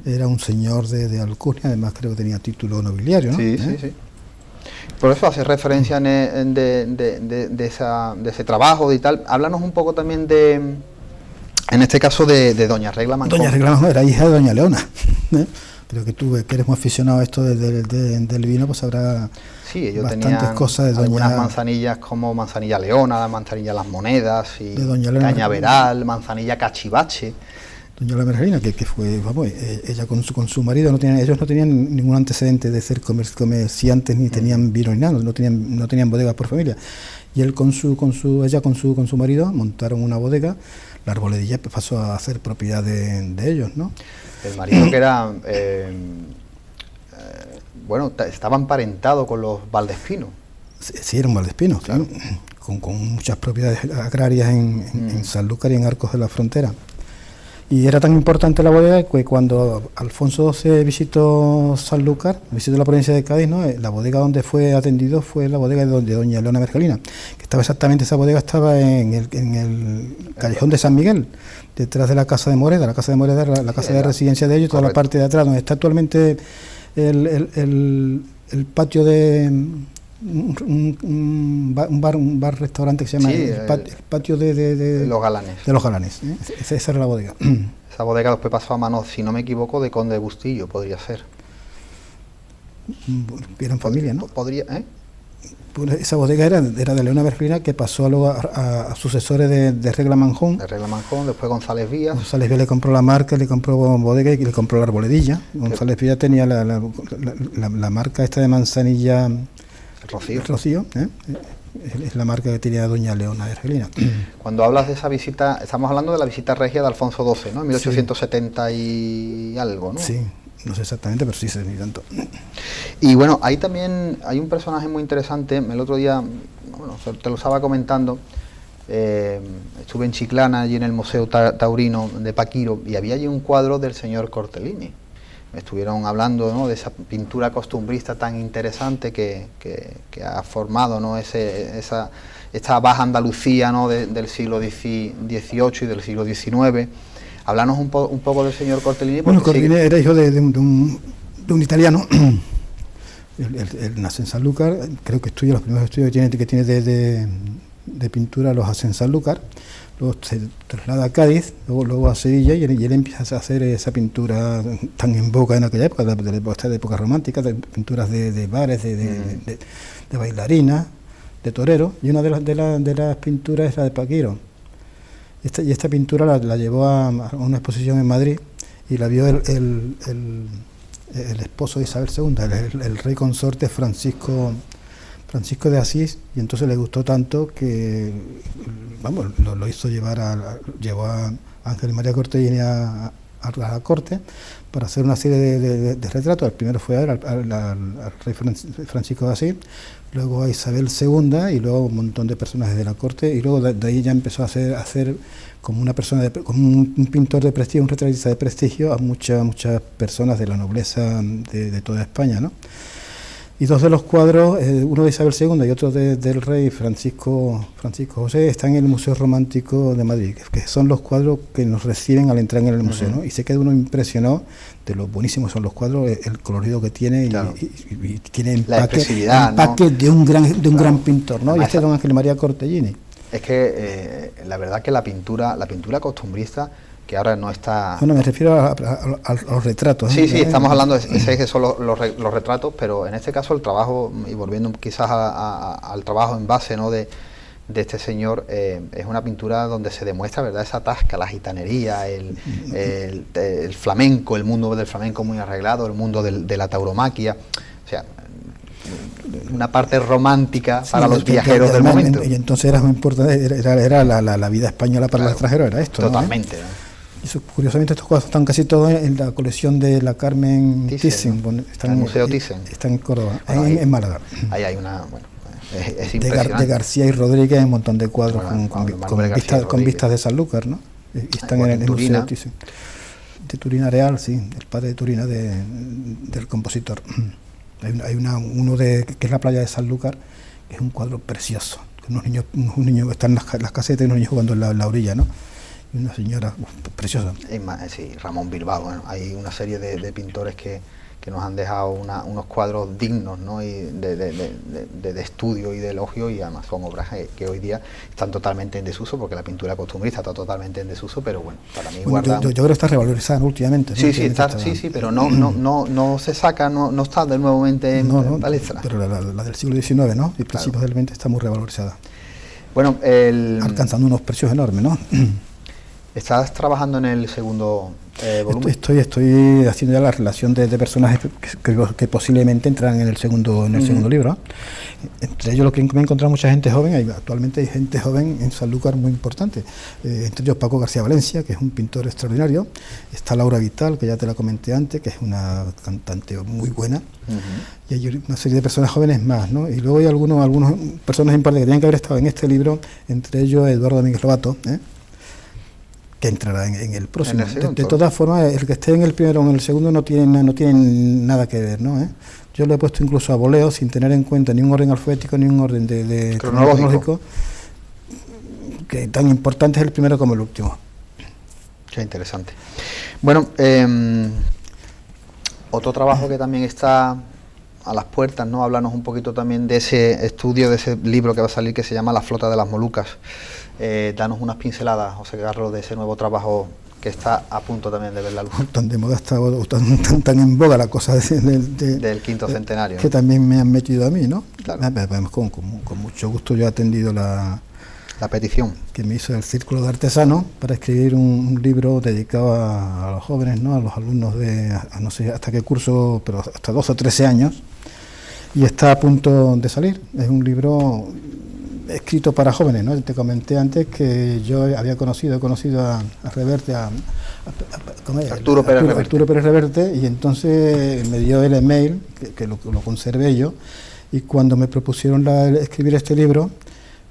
era un señor de alcurnia, además creo que tenía título nobiliario, ¿no? Sí. Por eso hace referencia de ese trabajo y tal. Háblanos un poco también en este caso de doña Regla Manjón. Doña Regla Manjón era hija de doña Leona, ¿eh? Creo que tú, que eres muy aficionado a esto del vino, pues habrá bastantes cosas de doña... Algunas manzanillas como manzanilla leona, manzanilla las monedas, y cañaveral, manzanilla cachivache. Doña Leona Mergelina, que fue, vamos, ella con su marido, ellos no tenían ningún antecedente de ser comerciantes, ni tenían vino ni nada, no tenían bodegas por familia. Y él ella con su marido montaron una bodega. La arboledilla pasó a ser propiedad de ellos, ¿no? El marido que era, estaba emparentado con los Valdespino. Sí, era un Valdespino, claro. Con muchas propiedades agrarias en Sanlúcar y en Arcos de la Frontera. Y era tan importante la bodega que cuando Alfonso XII visitó Sanlúcar, visitó la provincia de Cádiz, ¿no? La bodega donde fue atendido fue la bodega de doña Leona Mergelina, que estaba exactamente, esa bodega estaba en el callejón de San Miguel, detrás de la casa de Moreda. La casa de Moreda era la casa de residencia de ellos, toda la parte de atrás, donde está actualmente el patio de un bar-restaurante que se llama el patio de Los Galanes. De Los Galanes, ¿eh? Esa era la bodega. Esa bodega después pasó a manos, si no me equivoco, de Conde Bustillo, podría ser. Eran familia, ¿no? Podría, ¿eh? Pues esa bodega era de Leona Mergelina, que pasó luego a sucesores de Regla Manjón. De Regla Manjón, después González Vías. González Vías le compró la marca, le compró bodega y le compró la arboledilla. González Vías tenía la marca esta de manzanilla... Rocío, ¿eh? Es la marca que tenía doña Leona Mergelina. Cuando hablas de esa visita, estamos hablando de la visita regia de Alfonso XII, ¿no? En 1870 y algo, ¿no? Sí, no sé exactamente, pero sí sé ni tanto. Y bueno, ahí también hay un personaje muy interesante. El otro día, bueno, te lo estaba comentando, estuve en Chiclana, allí en el Museo Taurino de Paquiro, y había allí un cuadro del señor Cortellini. Me estuvieron hablando, ¿no?, de esa pintura costumbrista tan interesante que ha formado, ¿no?, esta Baja Andalucía, ¿no?, del siglo XVIII y del siglo XIX. Háblanos un poco del señor Cortellini. Bueno, Cortellini era hijo de un italiano. Él nace en Sanlúcar, creo que estudia los primeros estudios que tiene de pintura, los hace en Sanlúcar. Luego se traslada a Cádiz, luego a Sevilla, y él empieza a hacer esa pintura tan en boga en aquella época, de época romántica, de pinturas de bares, de bailarinas, de toreros, y una de las pinturas es la de Paquiro. Esta pintura la llevó a una exposición en Madrid, y la vio el esposo de Isabel II, el rey consorte Francisco de Asís, y entonces le gustó tanto que, vamos, lo hizo llevó a Ángel María Cortellini a la corte para hacer una serie de retratos. El primero fue al rey Francisco de Asís, luego a Isabel II y luego un montón de personajes de la corte, y luego de ahí ya empezó a hacer como una persona, como un pintor de prestigio, un retratista de prestigio a muchas personas de la nobleza de toda España, ¿no? Y dos de los cuadros, uno de Isabel II y otro del rey Francisco José, están en el Museo Romántico de Madrid, que son los cuadros que nos reciben al entrar en el museo, ¿no? Y se queda uno impresionado de lo buenísimos son los cuadros, el colorido que tiene, claro, y tiene empaque ¿no?, de un gran pintor, ¿no? Y este es don Ángel María Cortellini. Es que la verdad que la pintura costumbrista, que ahora no está... Bueno, me refiero a los retratos. Sí, estamos hablando de que son los retratos, pero en este caso el trabajo, y volviendo quizás al trabajo en base, ¿no?, de este señor, es una pintura donde se demuestra, ¿verdad?, esa tasca, la gitanería, el flamenco, el mundo del flamenco muy arreglado, el mundo de la tauromaquia, o sea, una parte romántica para los viajeros del momento. Y entonces era muy importante, era la vida española para el extranjero, era esto, totalmente, ¿no? Curiosamente estos cuadros están casi todos en la colección de la Carmen Thyssen, ¿no? Están en el Museo Thyssen. Están en Córdoba, en Málaga. Ahí hay una, bueno, es impresionante. De García y Rodríguez, un montón de cuadros con vistas de Sanlúcar, ¿no? Y están en el Museo Thyssen. De Turina Real, sí, el padre de Turina del compositor. Hay uno que es la playa de Sanlúcar, que es un cuadro precioso. Unos niños están en las casetas y unos niños jugando en la orilla, ¿no? Y una señora preciosa. Sí, Ramón Bilbao. Bueno, hay una serie de pintores que nos han dejado unos cuadros dignos, ¿no?, y de estudio y de elogio, y además son obras que hoy día están totalmente en desuso, porque la pintura costumbrista está totalmente en desuso, pero bueno, para mí guarda... Yo creo que está revalorizada últimamente, ¿no? Sí, pero no se saca, no está de nuevamente en palestra. Pero la del siglo XIX, ¿no?, y principios del XX está muy revalorizada. Bueno, alcanzando unos precios enormes, ¿no? ¿Estás trabajando en el segundo volumen? Estoy haciendo ya la relación de personajes que posiblemente entrarán en el segundo libro, ¿no? Entre ellos, lo que me he encontrado mucha gente joven. Actualmente hay gente joven en Sanlúcar muy importante. Entre ellos Paco García Valencia, que es un pintor extraordinario. Está Laura Vital, que ya te la comenté antes, que es una cantante muy buena. Y hay una serie de personas jóvenes más, ¿no? Y luego hay algunos personas importantes que tienen que haber estado en este libro, entre ellos Eduardo Domínguez Lobato, que que entrará en el próximo. En de todas formas, el que esté en el primero o en el segundo no tiene nada que ver, ¿no? Yo le he puesto incluso a voleo sin tener en cuenta ni un orden alfabético ni un orden de cronológico, que tan importante es el primero como el último. Qué interesante. Bueno, otro trabajo que también está a las puertas, ¿no? Háblanos un poquito también de ese estudio, de ese libro que va a salir que se llama La flota de las Molucas. Danos unas pinceladas, José Carlos, de ese nuevo trabajo que está a punto también de ver la luz. Tan de moda está, tan en boga la cosa del quinto centenario. Que ¿no? También me han metido a mí, ¿no? Claro. Con mucho gusto yo he atendido la petición que me hizo el Círculo de Artesanos para escribir un libro dedicado a los jóvenes, ¿no? A los alumnos de no sé hasta qué curso, pero hasta 12 o 13 años, y está a punto de salir. Es un libro escrito para jóvenes, ¿no? Te comenté antes que yo he conocido a Reverte, Arturo Pérez Reverte, y entonces me dio el email, que lo conservé yo, y cuando me propusieron escribir este libro,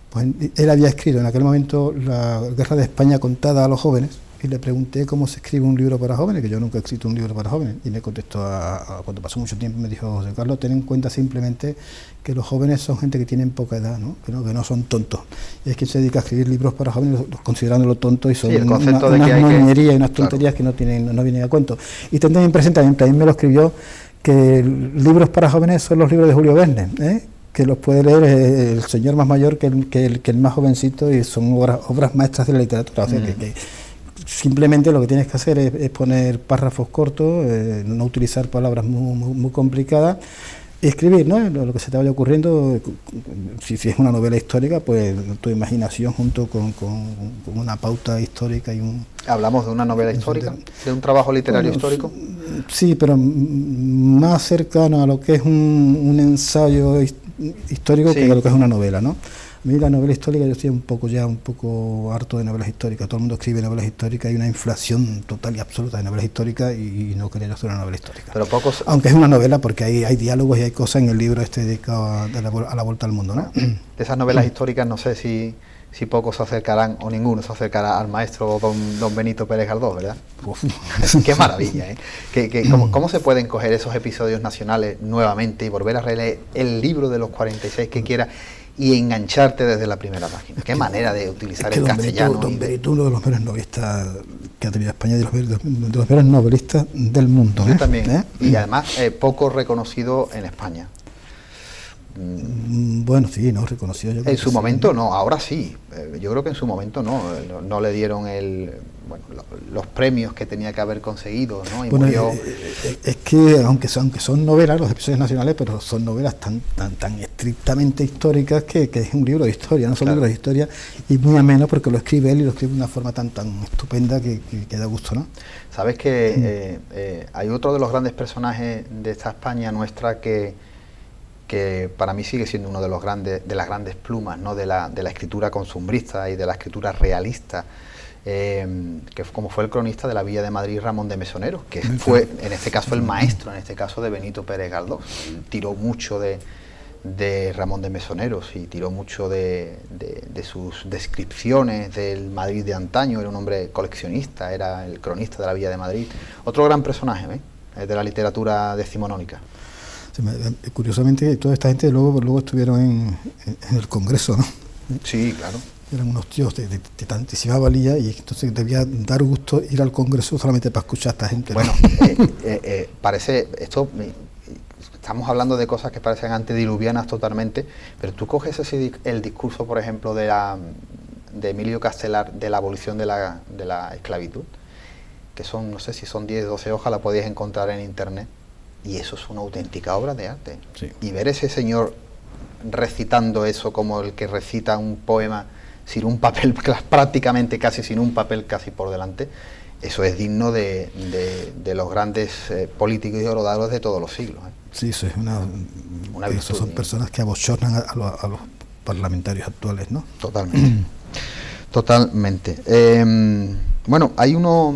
pues él había escrito en aquel momento la Guerra de España contada a los jóvenes, y le pregunté cómo se escribe un libro para jóvenes, que yo nunca he escrito un libro para jóvenes, y me contestó, cuando pasó mucho tiempo, me dijo: José Carlos, ten en cuenta simplemente que los jóvenes son gente que tienen poca edad, ¿no? Que no son tontos. Y es que se dedica a escribir libros para jóvenes considerándolo tontos, y son unas moñerías y unas tonterías, claro, que no vienen a cuento. Y también también me lo escribió, que libros para jóvenes son los libros de Julio Verne, que los puede leer el señor más mayor que el más jovencito, y son obras maestras de la literatura. O sea, que simplemente lo que tienes que hacer es poner párrafos cortos, no utilizar palabras muy complicadas, y escribir, ¿no? Lo que se te vaya ocurriendo. Si es una novela histórica, pues tu imaginación junto con una pauta histórica y un... ¿Hablamos de una novela histórica? ¿De un trabajo literario histórico? Sí, pero más cercano a lo que es un ensayo histórico, sí, que a lo que es una novela, ¿no? A mí la novela histórica, yo estoy un poco harto de novelas históricas. Todo el mundo escribe novelas históricas, hay una inflación total y absoluta de novelas históricas, y no quería hacer una novela histórica. Pero pocos... Aunque es una novela, porque hay diálogos y hay cosas en el libro dedicado a la vuelta al mundo, ¿no? De esas novelas históricas no sé si pocos se acercarán, o ninguno se acercará al maestro don Benito Pérez Galdós, ¿verdad? Qué maravilla, ¿eh? ¿Cómo se pueden coger esos episodios nacionales nuevamente y volver a releer el libro de los 46 que quiera y engancharte desde la primera página? Qué manera de utilizar el castellano. Don Benito, uno de los mejores novelistas que ha tenido España, de los mejores novelistas del mundo. Yo también. Y además poco reconocido en España. Bueno, sí, no reconocido. Yo en su momento no, ahora sí. Yo creo que en su momento no le dieron los premios que tenía que haber conseguido, ¿no? Y bueno, es que aunque son novelas, los episodios nacionales, pero son novelas tan estrictamente históricas que es un libro de historia, no son libros de historia, y muy ameno porque lo escribe él, y lo escribe de una forma tan estupenda que da gusto, ¿no? Sabes que hay otro de los grandes personajes de esta España nuestra que para mí sigue siendo uno de las grandes plumas, ¿no? de la escritura costumbrista y de la escritura realista, como fue el cronista de la Villa de Madrid, Ramón de Mesonero, que fue en este caso el maestro, en este caso de Benito Pérez Galdós. Tiró mucho de Ramón de Mesonero, y tiró mucho de sus descripciones del Madrid de antaño. Era un hombre coleccionista, era el cronista de la Villa de Madrid. Otro gran personaje de la literatura decimonónica. Curiosamente, toda esta gente luego estuvieron en el Congreso, ¿no? Sí, claro. Eran unos tíos de tantísima valía, y entonces debía dar gusto ir al Congreso solamente para escuchar a esta gente, ¿no? Bueno, parece esto... Estamos hablando de cosas que parecen antediluvianas totalmente, pero tú coges el discurso, por ejemplo, de Emilio Castelar, de la abolición de la esclavitud, que son, no sé si son 10, 12 hojas, la podías encontrar en internet. Y eso es una auténtica obra de arte. Sí. Y ver ese señor recitando eso como el que recita un poema sin un papel, prácticamente casi sin un papel casi por delante, eso es digno de los grandes políticos y oradores de todos los siglos. Sí, eso es una virtud. Son personas que abochornan a los parlamentarios actuales, ¿no? Totalmente. Totalmente. Bueno, hay uno,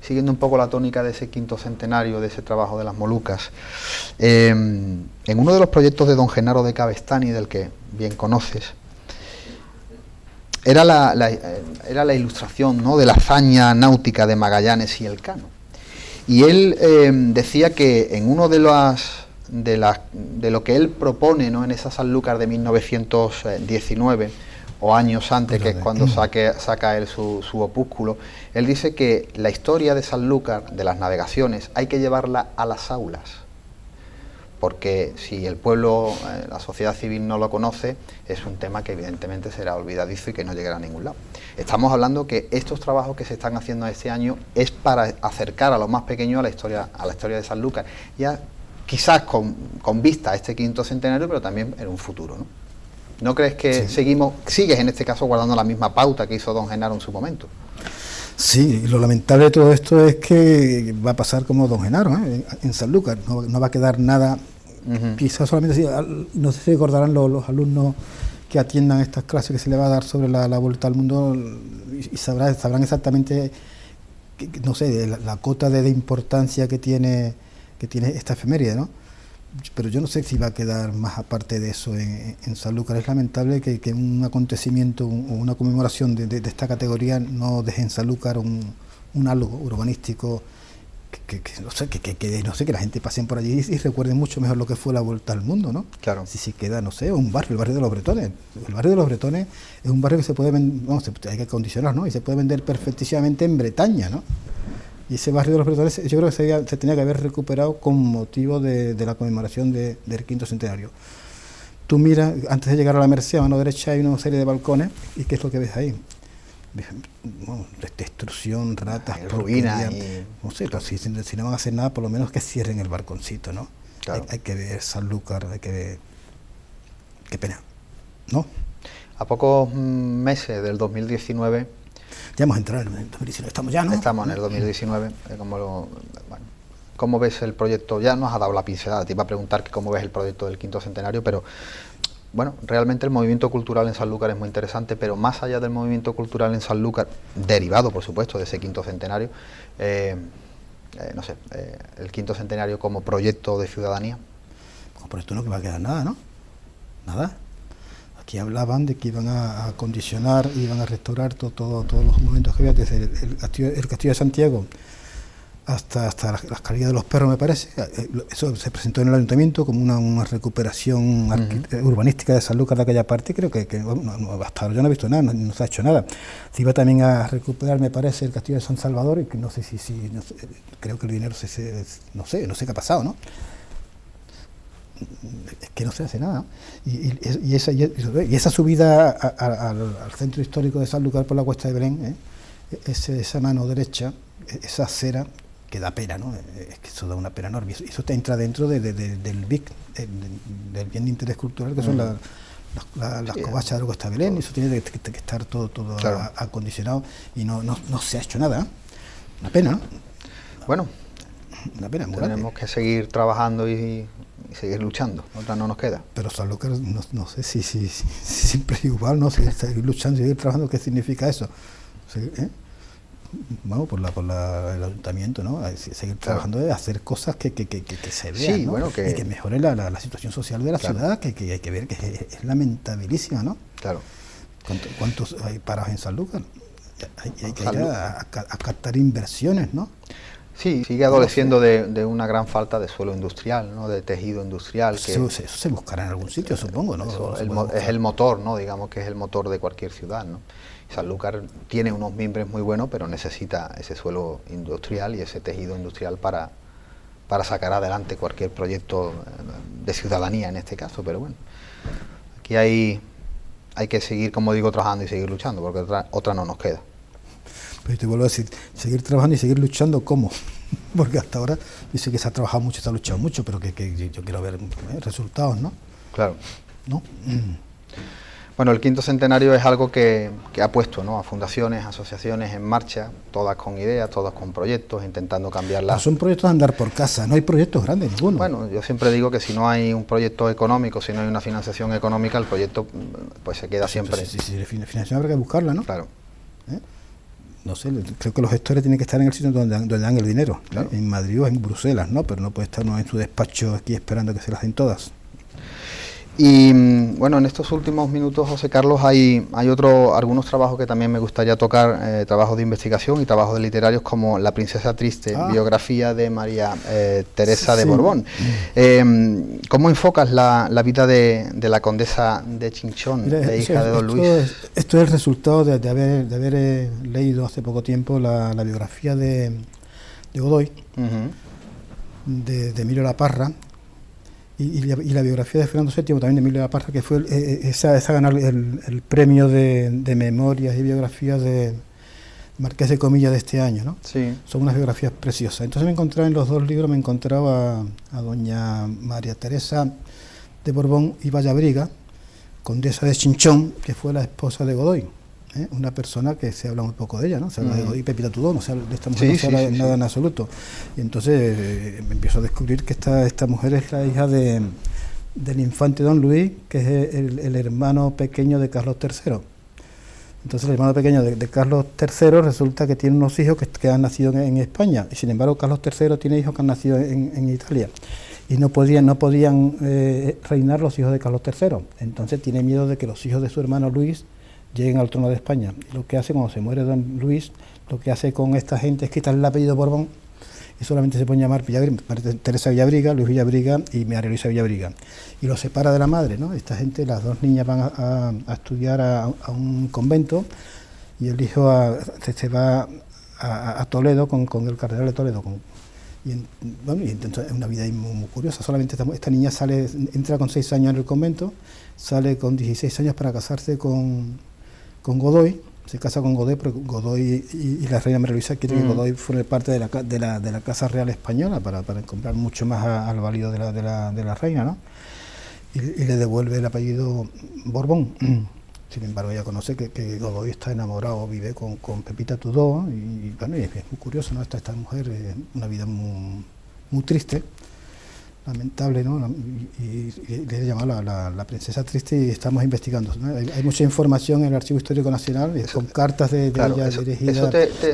siguiendo un poco la tónica de ese quinto centenario, de ese trabajo de las Molucas, en uno de los proyectos de don Genaro de Cabestany, del que bien conoces, era la ilustración, ¿no?, de la hazaña náutica de Magallanes y Elcano. Y él decía que en uno de lo que él propone, ¿no?, en esa Sanlúcar de 1919, o años antes, que es cuando saca él su opúsculo, él dice que la historia de Sanlúcar, de las navegaciones, hay que llevarla a las aulas, porque si el pueblo, la sociedad civil no lo conoce, es un tema que evidentemente será olvidadizo y que no llegará a ningún lado. Estamos hablando que estos trabajos que se están haciendo este año es para acercar a los más pequeños a la historia de Sanlúcar, ya quizás con vista a este 5º centenario, pero también en un futuro, ¿no? ¿No crees que sigues en este caso guardando la misma pauta que hizo don Genaro en su momento? Sí, y lo lamentable de todo esto es que va a pasar como don Genaro, en Sanlúcar, no va a quedar nada. Quizás solamente, no sé si recordarán los alumnos que atiendan estas clases que se le va a dar sobre la vuelta al mundo, y sabrán exactamente, no sé, la cota de importancia que tiene esta efeméride, ¿no? Pero yo no sé si va a quedar más aparte de eso en Sanlúcar. Es lamentable que un acontecimiento o una conmemoración de esta categoría no deje en Sanlúcar un algo urbanístico que que la gente pase por allí y recuerde mucho mejor lo que fue la vuelta al mundo, ¿no? Claro. Si queda, no sé, un barrio, el barrio de los Bretones. El barrio de los Bretones es un barrio que se puede vender, hay que acondicionar, ¿no? Y se puede vender perfectísimamente en Bretaña, ¿no? Y ese barrio de los Bretones yo creo que se tenía que haber recuperado con motivo de la conmemoración del 5º centenario. Tú miras, antes de llegar a la Merced, a mano derecha hay una serie de balcones, ¿y qué es lo que ves ahí? Destrucción, ratas, ruinas. No sé, pues, si no van a hacer nada, por lo menos que cierren el balconcito, ¿no? Claro. Hay que ver Sanlúcar, hay que ver... Qué pena, ¿no? A pocos meses del 2019... Ya hemos entrado en el 2019, estamos ya, ¿no? Estamos en el 2019, ¿cómo ves el proyecto? Ya nos ha dado la pincelada, te iba a preguntar que cómo ves el proyecto del 5º centenario, pero bueno, realmente el movimiento cultural en Sanlúcar es muy interesante, pero más allá del movimiento cultural en Sanlúcar, derivado por supuesto de ese 5º centenario, no sé, el 5º centenario como proyecto de ciudadanía. Como proyecto no que va a quedar nada, ¿no? Nada. Aquí hablaban de que iban a acondicionar, iban a restaurar todos los monumentos que había, desde el castillo de Santiago hasta las Calillas de los Perros, me parece. Eso se presentó en el ayuntamiento como una recuperación urbanística de Sanlúcar de aquella parte. Creo que hasta ahora yo no he visto nada, no se ha hecho nada. Se iba también a recuperar, me parece, el castillo de San Salvador, y que no sé no sé, creo que el dinero no sé qué ha pasado, ¿no? Es que no se hace nada, ¿no? Y esa subida al centro histórico de Sanlúcar por la Cuesta de Belén, esa mano derecha, esa acera, que da pena, ¿no? Es que eso da una pena enorme. Eso te entra dentro del BIC, del bien de interés cultural, que son las covachas de la Cuesta de Belén, y eso tiene que estar todo claro, acondicionado, y no se ha hecho nada, ¿eh? Una pena, ¿no? Bueno, una pena muy tenemos grande. que seguir trabajando y seguir luchando, otra no nos queda. Pero Sanlúcar, no sé si siempre es igual, ¿no? Seguir luchando, seguir trabajando, ¿qué significa eso? Vamos, por el ayuntamiento, ¿no? Seguir trabajando, de hacer cosas que se vean, sí, ¿no? bueno, y que mejore la situación social de la ciudad, que hay que ver que es lamentabilísima, ¿no? Claro. ¿Cuántos hay parados en Sanlúcar? Hay que ir a captar inversiones, ¿no? Sí, sigue adoleciendo de una gran falta de suelo industrial, ¿no? De tejido industrial. Eso se buscará en algún sitio, supongo, ¿no? Es el motor, ¿no? Digamos que es el motor de cualquier ciudad, ¿no? Sanlúcar tiene unos mimbres muy buenos, pero necesita ese suelo industrial y ese tejido industrial para sacar adelante cualquier proyecto de ciudadanía en este caso. Pero bueno, aquí hay que seguir, como digo, trabajando y seguir luchando, porque otra no nos queda. Pero te vuelvo a decir, seguir trabajando y seguir luchando, ¿cómo? Porque hasta ahora dice que se ha trabajado mucho, se ha luchado mucho, pero que yo quiero ver resultados, ¿no? Claro. ¿No? Bueno, el 5º centenario es algo que ha puesto, ¿no?, a fundaciones, asociaciones en marcha, todas con ideas, todas con proyectos, intentando cambiarlas. Son proyectos de andar por casa, no hay proyectos grandes ninguno. Bueno, yo siempre digo que si no hay un proyecto económico, si no hay una financiación económica, el proyecto pues se queda siempre. Sí, financiación habrá que buscarla, ¿no? Claro. No sé, creo que los gestores tienen que estar en el sitio donde dan el dinero, claro, en Madrid o en Bruselas, ¿no? Pero no puede estar uno en su despacho aquí esperando que se las den todas. Y bueno, en estos últimos minutos, José Carlos, hay algunos trabajos que también me gustaría tocar, trabajos de investigación y trabajos literarios como La princesa triste, biografía de María Teresa de Borbón. ¿Cómo enfocas la vida de la condesa de Chinchón, hija de don Luis? Esto es el resultado de haber leído hace poco tiempo la biografía de Godoy, de Emilio La Parra, y la biografía de Fernando VII también de Emilio La Parra, que fue esa ganó el premio de memorias y biografías de Marqués de Comillas de este año, ¿no? Sí. Son unas biografías preciosas. Entonces me encontraba en los dos libros, a doña María Teresa de Borbón y Vallabriga, condesa de Chinchón, que fue la esposa de Godoy, una persona que se habla muy poco de ella, ¿no? Se habla de Godoy y Pepita Tudó, no se habla de esta mujer, no se habla nada en absoluto. Y entonces me empiezo a descubrir que esta mujer es la hija del infante don Luis, que es el hermano pequeño de Carlos III. Entonces el hermano pequeño de Carlos III resulta que tiene unos hijos que han nacido en España, y sin embargo Carlos III tiene hijos que han nacido en Italia, y no podían reinar los hijos de Carlos III. Entonces tiene miedo de que los hijos de su hermano Luis lleguen al trono de España. Y lo que hace cuando se muere don Luis, lo que hace con esta gente es quitarle el apellido Borbón y solamente se pueden llamar Teresa Villabriga, Luis Villabriga y María Luisa Villabriga. Y lo separa de la madre, ¿no? Esta gente, las dos niñas van a estudiar a un convento, y el hijo se va a Toledo con el cardenal de Toledo. Y entonces es una vida muy curiosa. Solamente esta niña entra con 6 años en el convento, sale con 16 años para casarse con Godoy. Se casa con Godoy, pero Godoy y la reina María Luisa quieren que Godoy fuera parte de la Casa Real Española para comprar mucho más al valido de la reina, ¿no? Y le devuelve el apellido Borbón. Sin embargo, ella conoce que Godoy está enamorado, vive con Pepita Tudó, y bueno, es muy curioso, ¿no? Esta mujer, una vida muy triste, lamentable, ¿no? Y le he llamado la princesa triste, y estamos investigando, ¿no? Hay mucha información en el Archivo Histórico Nacional, con cartas de ella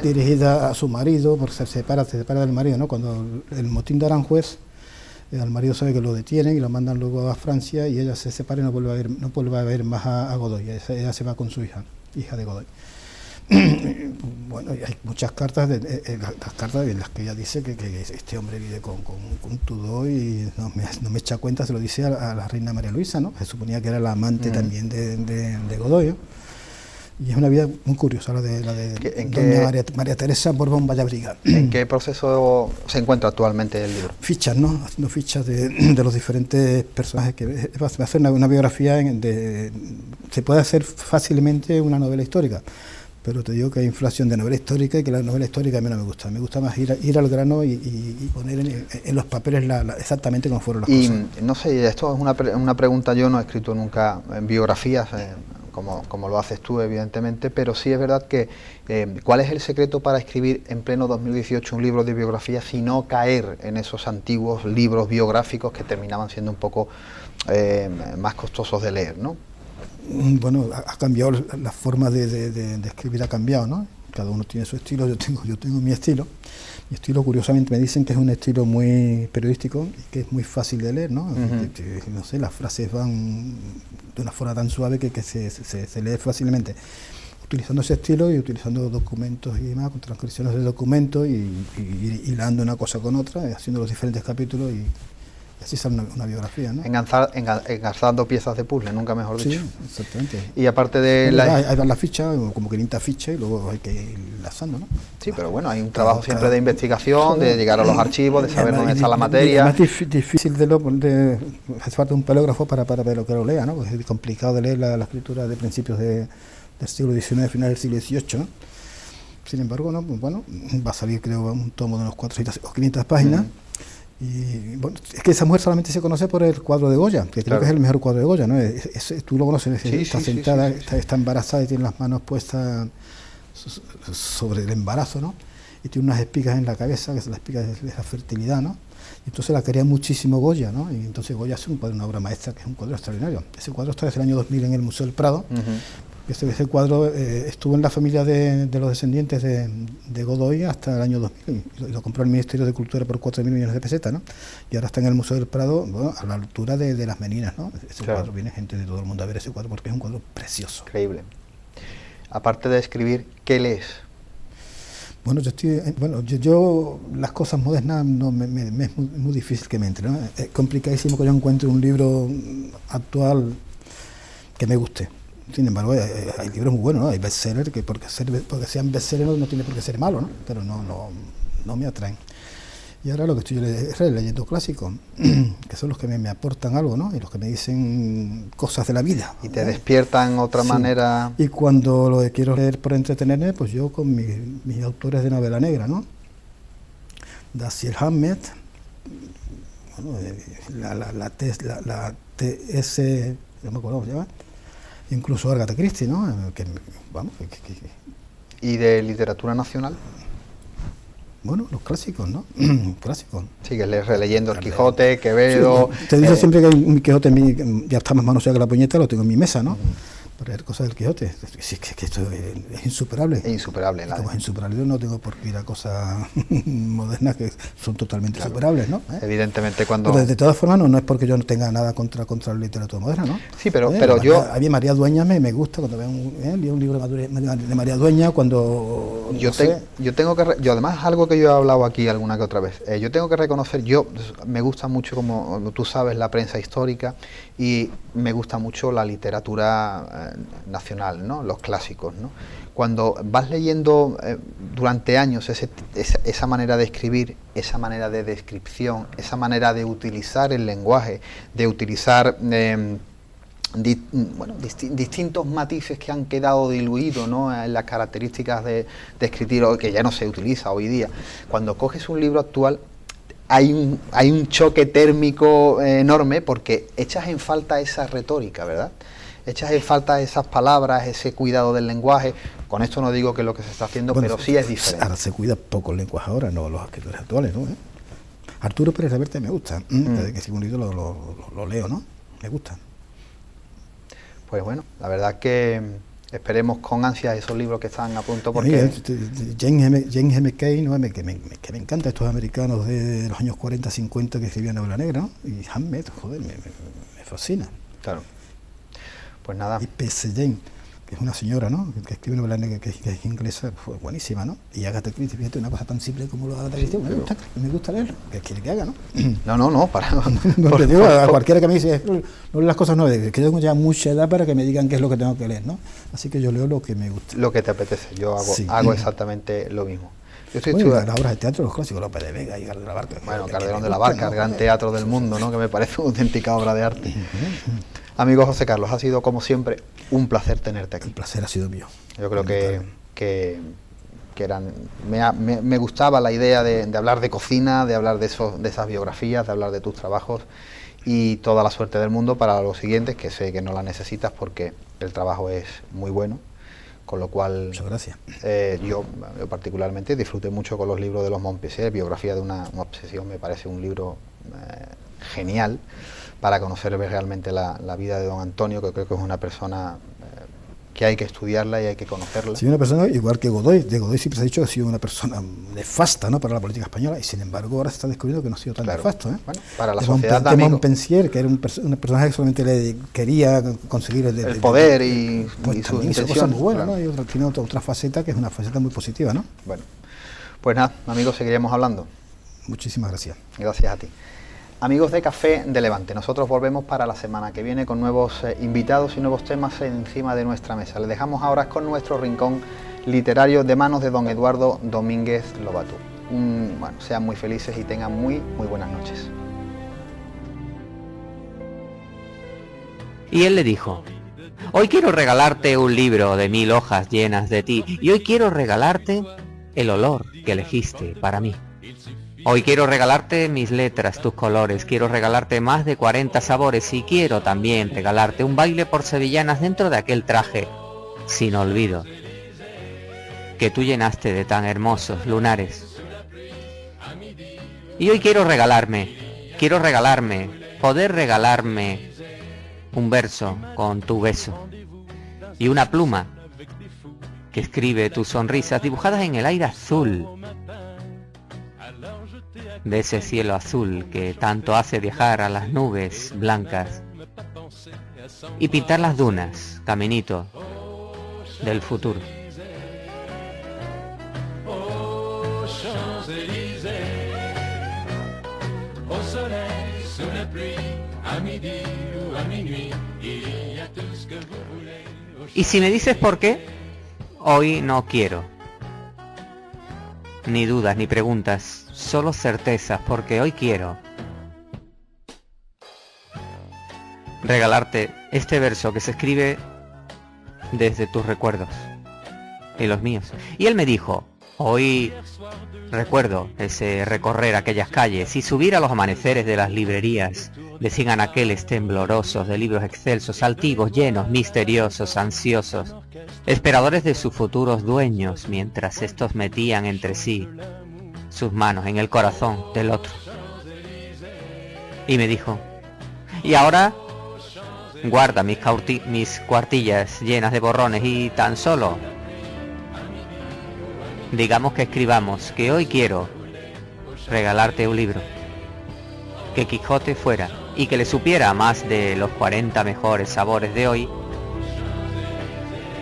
dirigidas a su marido, porque se separa del marido, ¿no? Cuando el motín de Aranjuez, al marido sabe que lo detienen y lo mandan luego a Francia, y ella se separa y no vuelve a ver más a Godoy. Ella se va con su hija de Godoy. Bueno, hay muchas cartas, las cartas en las que ella dice que este hombre vive con Tudó, y no me echa cuenta, se lo dice a la reina María Luisa, ¿no? Se suponía que era la amante también de Godoy, ¿no? Y es una vida muy curiosa la de doña María Teresa Borbón Vallabriga. ¿En qué proceso se encuentra actualmente el libro? Fichas, ¿no? Haciendo fichas de los diferentes personajes. Que va a ser una biografía se puede hacer fácilmente una novela histórica, pero te digo que hay inflación de novela histórica, y que la novela histórica a mí no me gusta. Me gusta más ir al grano y poner en los papeles exactamente cómo fueron las cosas. Y no sé, esto es una pregunta. Yo no he escrito nunca en biografías, como lo haces tú, evidentemente, pero sí es verdad que ¿cuál es el secreto para escribir en pleno 2018 un libro de biografías y no caer en esos antiguos libros biográficos que terminaban siendo un poco más costosos de leer, ¿no? Bueno, ha cambiado la forma de escribir, ha cambiado, ¿no? Cada uno tiene su estilo, yo tengo mi estilo. Mi estilo, curiosamente, me dicen que es un estilo muy periodístico y que es muy fácil de leer, ¿no? No sé, las frases van de una forma tan suave que se lee fácilmente. Utilizando ese estilo y utilizando documentos y demás, con transcripciones de documentos, y hilando una cosa con otra, haciendo los diferentes capítulos, y así sale una biografía, ¿no? Engarzando piezas de puzzle, nunca mejor dicho. Sí, exactamente. Y aparte de hay la ficha, como 500 fichas, y luego hay que ir enlazando, ¿no? Sí, pero bueno, hay un trabajo siempre de investigación, de llegar a los archivos, de saber dónde está la materia. Es más difícil hace falta un pelógrafo para lo que lo lea, ¿no? Porque es complicado de leer la escritura de principios del siglo XIX, final del siglo XVIII, ¿no? Sin embargo, ¿no? Pues bueno, va a salir, creo, un tomo de unos 400 o 500 páginas. Y bueno, es que esa mujer solamente se conoce por el cuadro de Goya, que creo que es el mejor cuadro de Goya, ¿no? Tú lo conoces, está sentada, está embarazada y tiene las manos puestas sobre el embarazo, ¿no? Y tiene unas espigas en la cabeza, que son las espigas de la fertilidad, ¿no? Y entonces la quería muchísimo Goya, ¿no? Y entonces Goya hace una obra maestra, que es un cuadro extraordinario. Ese cuadro está desde el año 2000 en el Museo del Prado. Ese cuadro estuvo en la familia de los descendientes de Godoy hasta el año 2000, y lo compró el Ministerio de Cultura por 4.000 millones de pesetas, ¿no? Y ahora está en el Museo del Prado, bueno, a la altura de las Meninas, ¿no? Ese claro. cuadro, viene gente de todo el mundo a ver ese cuadro porque es un cuadro precioso. Increíble. Aparte de escribir, ¿qué lees? Bueno, yo las cosas modernas no me es muy difícil que me entre, ¿no? Es complicadísimo que yo encuentre un libro actual que me guste. Sin embargo, hay libros muy buenos, ¿no? Hay bestsellers que porque sean bestsellers no tiene por qué ser malo, ¿no? Pero no me atraen. Y ahora lo que estoy leyendo clásicos, que son los que me aportan algo, ¿no? Y los que me dicen cosas de la vida. Y te despiertan otra manera. Y cuando lo que quiero leer por entretenerme, pues yo con mis autores de novela negra, ¿no? Dashiell Hammett, bueno, la TS, no me acuerdo cómo se llama, incluso Agatha Christie, ¿no? ¿Y de literatura nacional? Bueno, los clásicos, ¿no? Clásicos. Sigues releyendo el Quijote, Quevedo. Sí, te dice siempre que hay un Quijote ya está más manoseado que la puñeta, lo tengo en mi mesa, ¿no? Para leer cosas del Quijote. Sí, que esto es insuperable. Es insuperable. Como es insuperable, yo no tengo por qué ir a cosas modernas que son totalmente superables, ¿no? Evidentemente cuando... Pero de todas formas no es porque yo no tenga nada contra la literatura moderna, ¿no? Sí, pero yo... A mí María Dueñas me gusta cuando veo un libro de María Dueñas, cuando... Yo tengo que... Yo además, algo que yo he hablado aquí alguna que otra vez, yo tengo que reconocer, me gusta mucho, como tú sabes, la prensa histórica, y me gusta mucho la literatura nacional, ¿no? Los clásicos, ¿no? Cuando vas leyendo durante años esa manera de escribir, esa manera de descripción, esa manera de utilizar el lenguaje, de utilizar distintos matices que han quedado diluidos, ¿no? En las características de escritura, que ya no se utiliza hoy día. Cuando coges un libro actual, hay un choque térmico enorme, porque echas en falta esa retórica, ¿verdad? Echas en falta esas palabras, ese cuidado del lenguaje. Con esto no digo que es lo que se está haciendo, bueno, pero sí es diferente. Ahora se cuida poco el lenguaje ahora, no los escritores actuales, ¿no? Arturo Pérez Reverte me gusta, desde que sigo un libro lo leo, ¿no? Me gusta. Pues bueno, la verdad que esperemos con ansias esos libros que están a punto, porque... James M. Cain, ¿no? que me encanta, estos americanos de los años 40, 50 que escribían novela negra, ¿no? Y Hammett, joder, me fascina. Claro. Pues nada. Y P.C. Jane, que es una señora, ¿no? Que escribe novela negra, que es inglesa, fue buenísima, ¿no? Y Agatha Christie, fíjate, una cosa tan simple como lo de Agatha Christie, me gusta leerlo, que quiere que haga, ¿no? No, para... No te digo, a cualquiera que me dice, no leo las cosas nuevas, que tengo ya mucha edad para que me digan qué es lo que tengo que leer, ¿no? Así que yo leo lo que me gusta. Lo que te apetece, yo hago exactamente lo mismo. Yo estoy las obras de teatro, los clásicos, Lope de Vega y Calderón de la Barca. Bueno, Calderón de la Barca, el gran teatro del mundo, ¿no? Que me parece una auténtica obra de arte. Amigo José Carlos, ha sido como siempre un placer tenerte aquí. El placer ha sido mío. Yo creo que me gustaba la idea de hablar de cocina, de hablar de esas biografías, de hablar de tus trabajos, y toda la suerte del mundo para los siguientes, que sé que no la necesitas porque el trabajo es muy bueno. Con lo cual, muchas gracias. Yo particularmente disfruté mucho con los libros de los Montpensier. Biografía de una obsesión, me parece un libro genial para conocer realmente la vida de don Antonio, que creo que es una persona que hay que estudiarla y hay que conocerla. Sí, una persona igual que Godoy. De Godoy siempre se ha dicho que ha sido una persona nefasta, ¿no?, para la política española, y sin embargo ahora se está descubriendo que no ha sido tan nefasto, ¿eh? Bueno, para la sociedad de Montpensier, que era un personaje que solamente le quería conseguir el poder y sus intenciones. Cosas muy buenas, ¿no? Y tiene otra faceta que es una faceta muy positiva, ¿no? Bueno, pues nada, amigos, seguiremos hablando. Muchísimas gracias. Gracias a ti. Amigos de Café de Levante, nosotros volvemos para la semana que viene con nuevos invitados y nuevos temas encima de nuestra mesa. Les dejamos ahora con nuestro rincón literario de manos de don Eduardo Domínguez Lobatú. Bueno, sean muy felices y tengan muy buenas noches. Y él le dijo: hoy quiero regalarte un libro de 1000 hojas llenas de ti, y hoy quiero regalarte el olor que elegiste para mí. Hoy quiero regalarte mis letras, tus colores, quiero regalarte más de 40 sabores, y quiero también regalarte un baile por sevillanas dentro de aquel traje sin olvido que tú llenaste de tan hermosos lunares. Y hoy quiero regalarme, poder regalarme un verso con tu beso. y una pluma que escribe tus sonrisas dibujadas en el aire azul de ese cielo azul que tanto hace viajar a las nubes blancas y pintar las dunas, caminito del futuro. Y si me dices por qué, hoy no quiero ni dudas ni preguntas, solo certezas, porque hoy quiero regalarte este verso que se escribe desde tus recuerdos y los míos. Y él me dijo, hoy recuerdo ese recorrer aquellas calles y subir a los amaneceres de las librerías de cien anaqueles temblorosos, de libros excelsos, altivos, llenos, misteriosos, ansiosos, esperadores de sus futuros dueños, mientras estos metían entre sí sus manos en el corazón del otro. Y me dijo, y ahora guarda mis cuartillas llenas de borrones y tan solo digamos que escribamos que hoy quiero regalarte un libro, que Quijote fuera y que le supiera más de los 40 mejores sabores de hoy,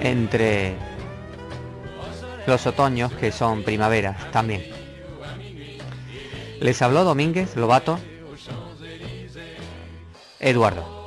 entre los otoños que son primaveras también. Les habló Domínguez Lobato, Eduardo.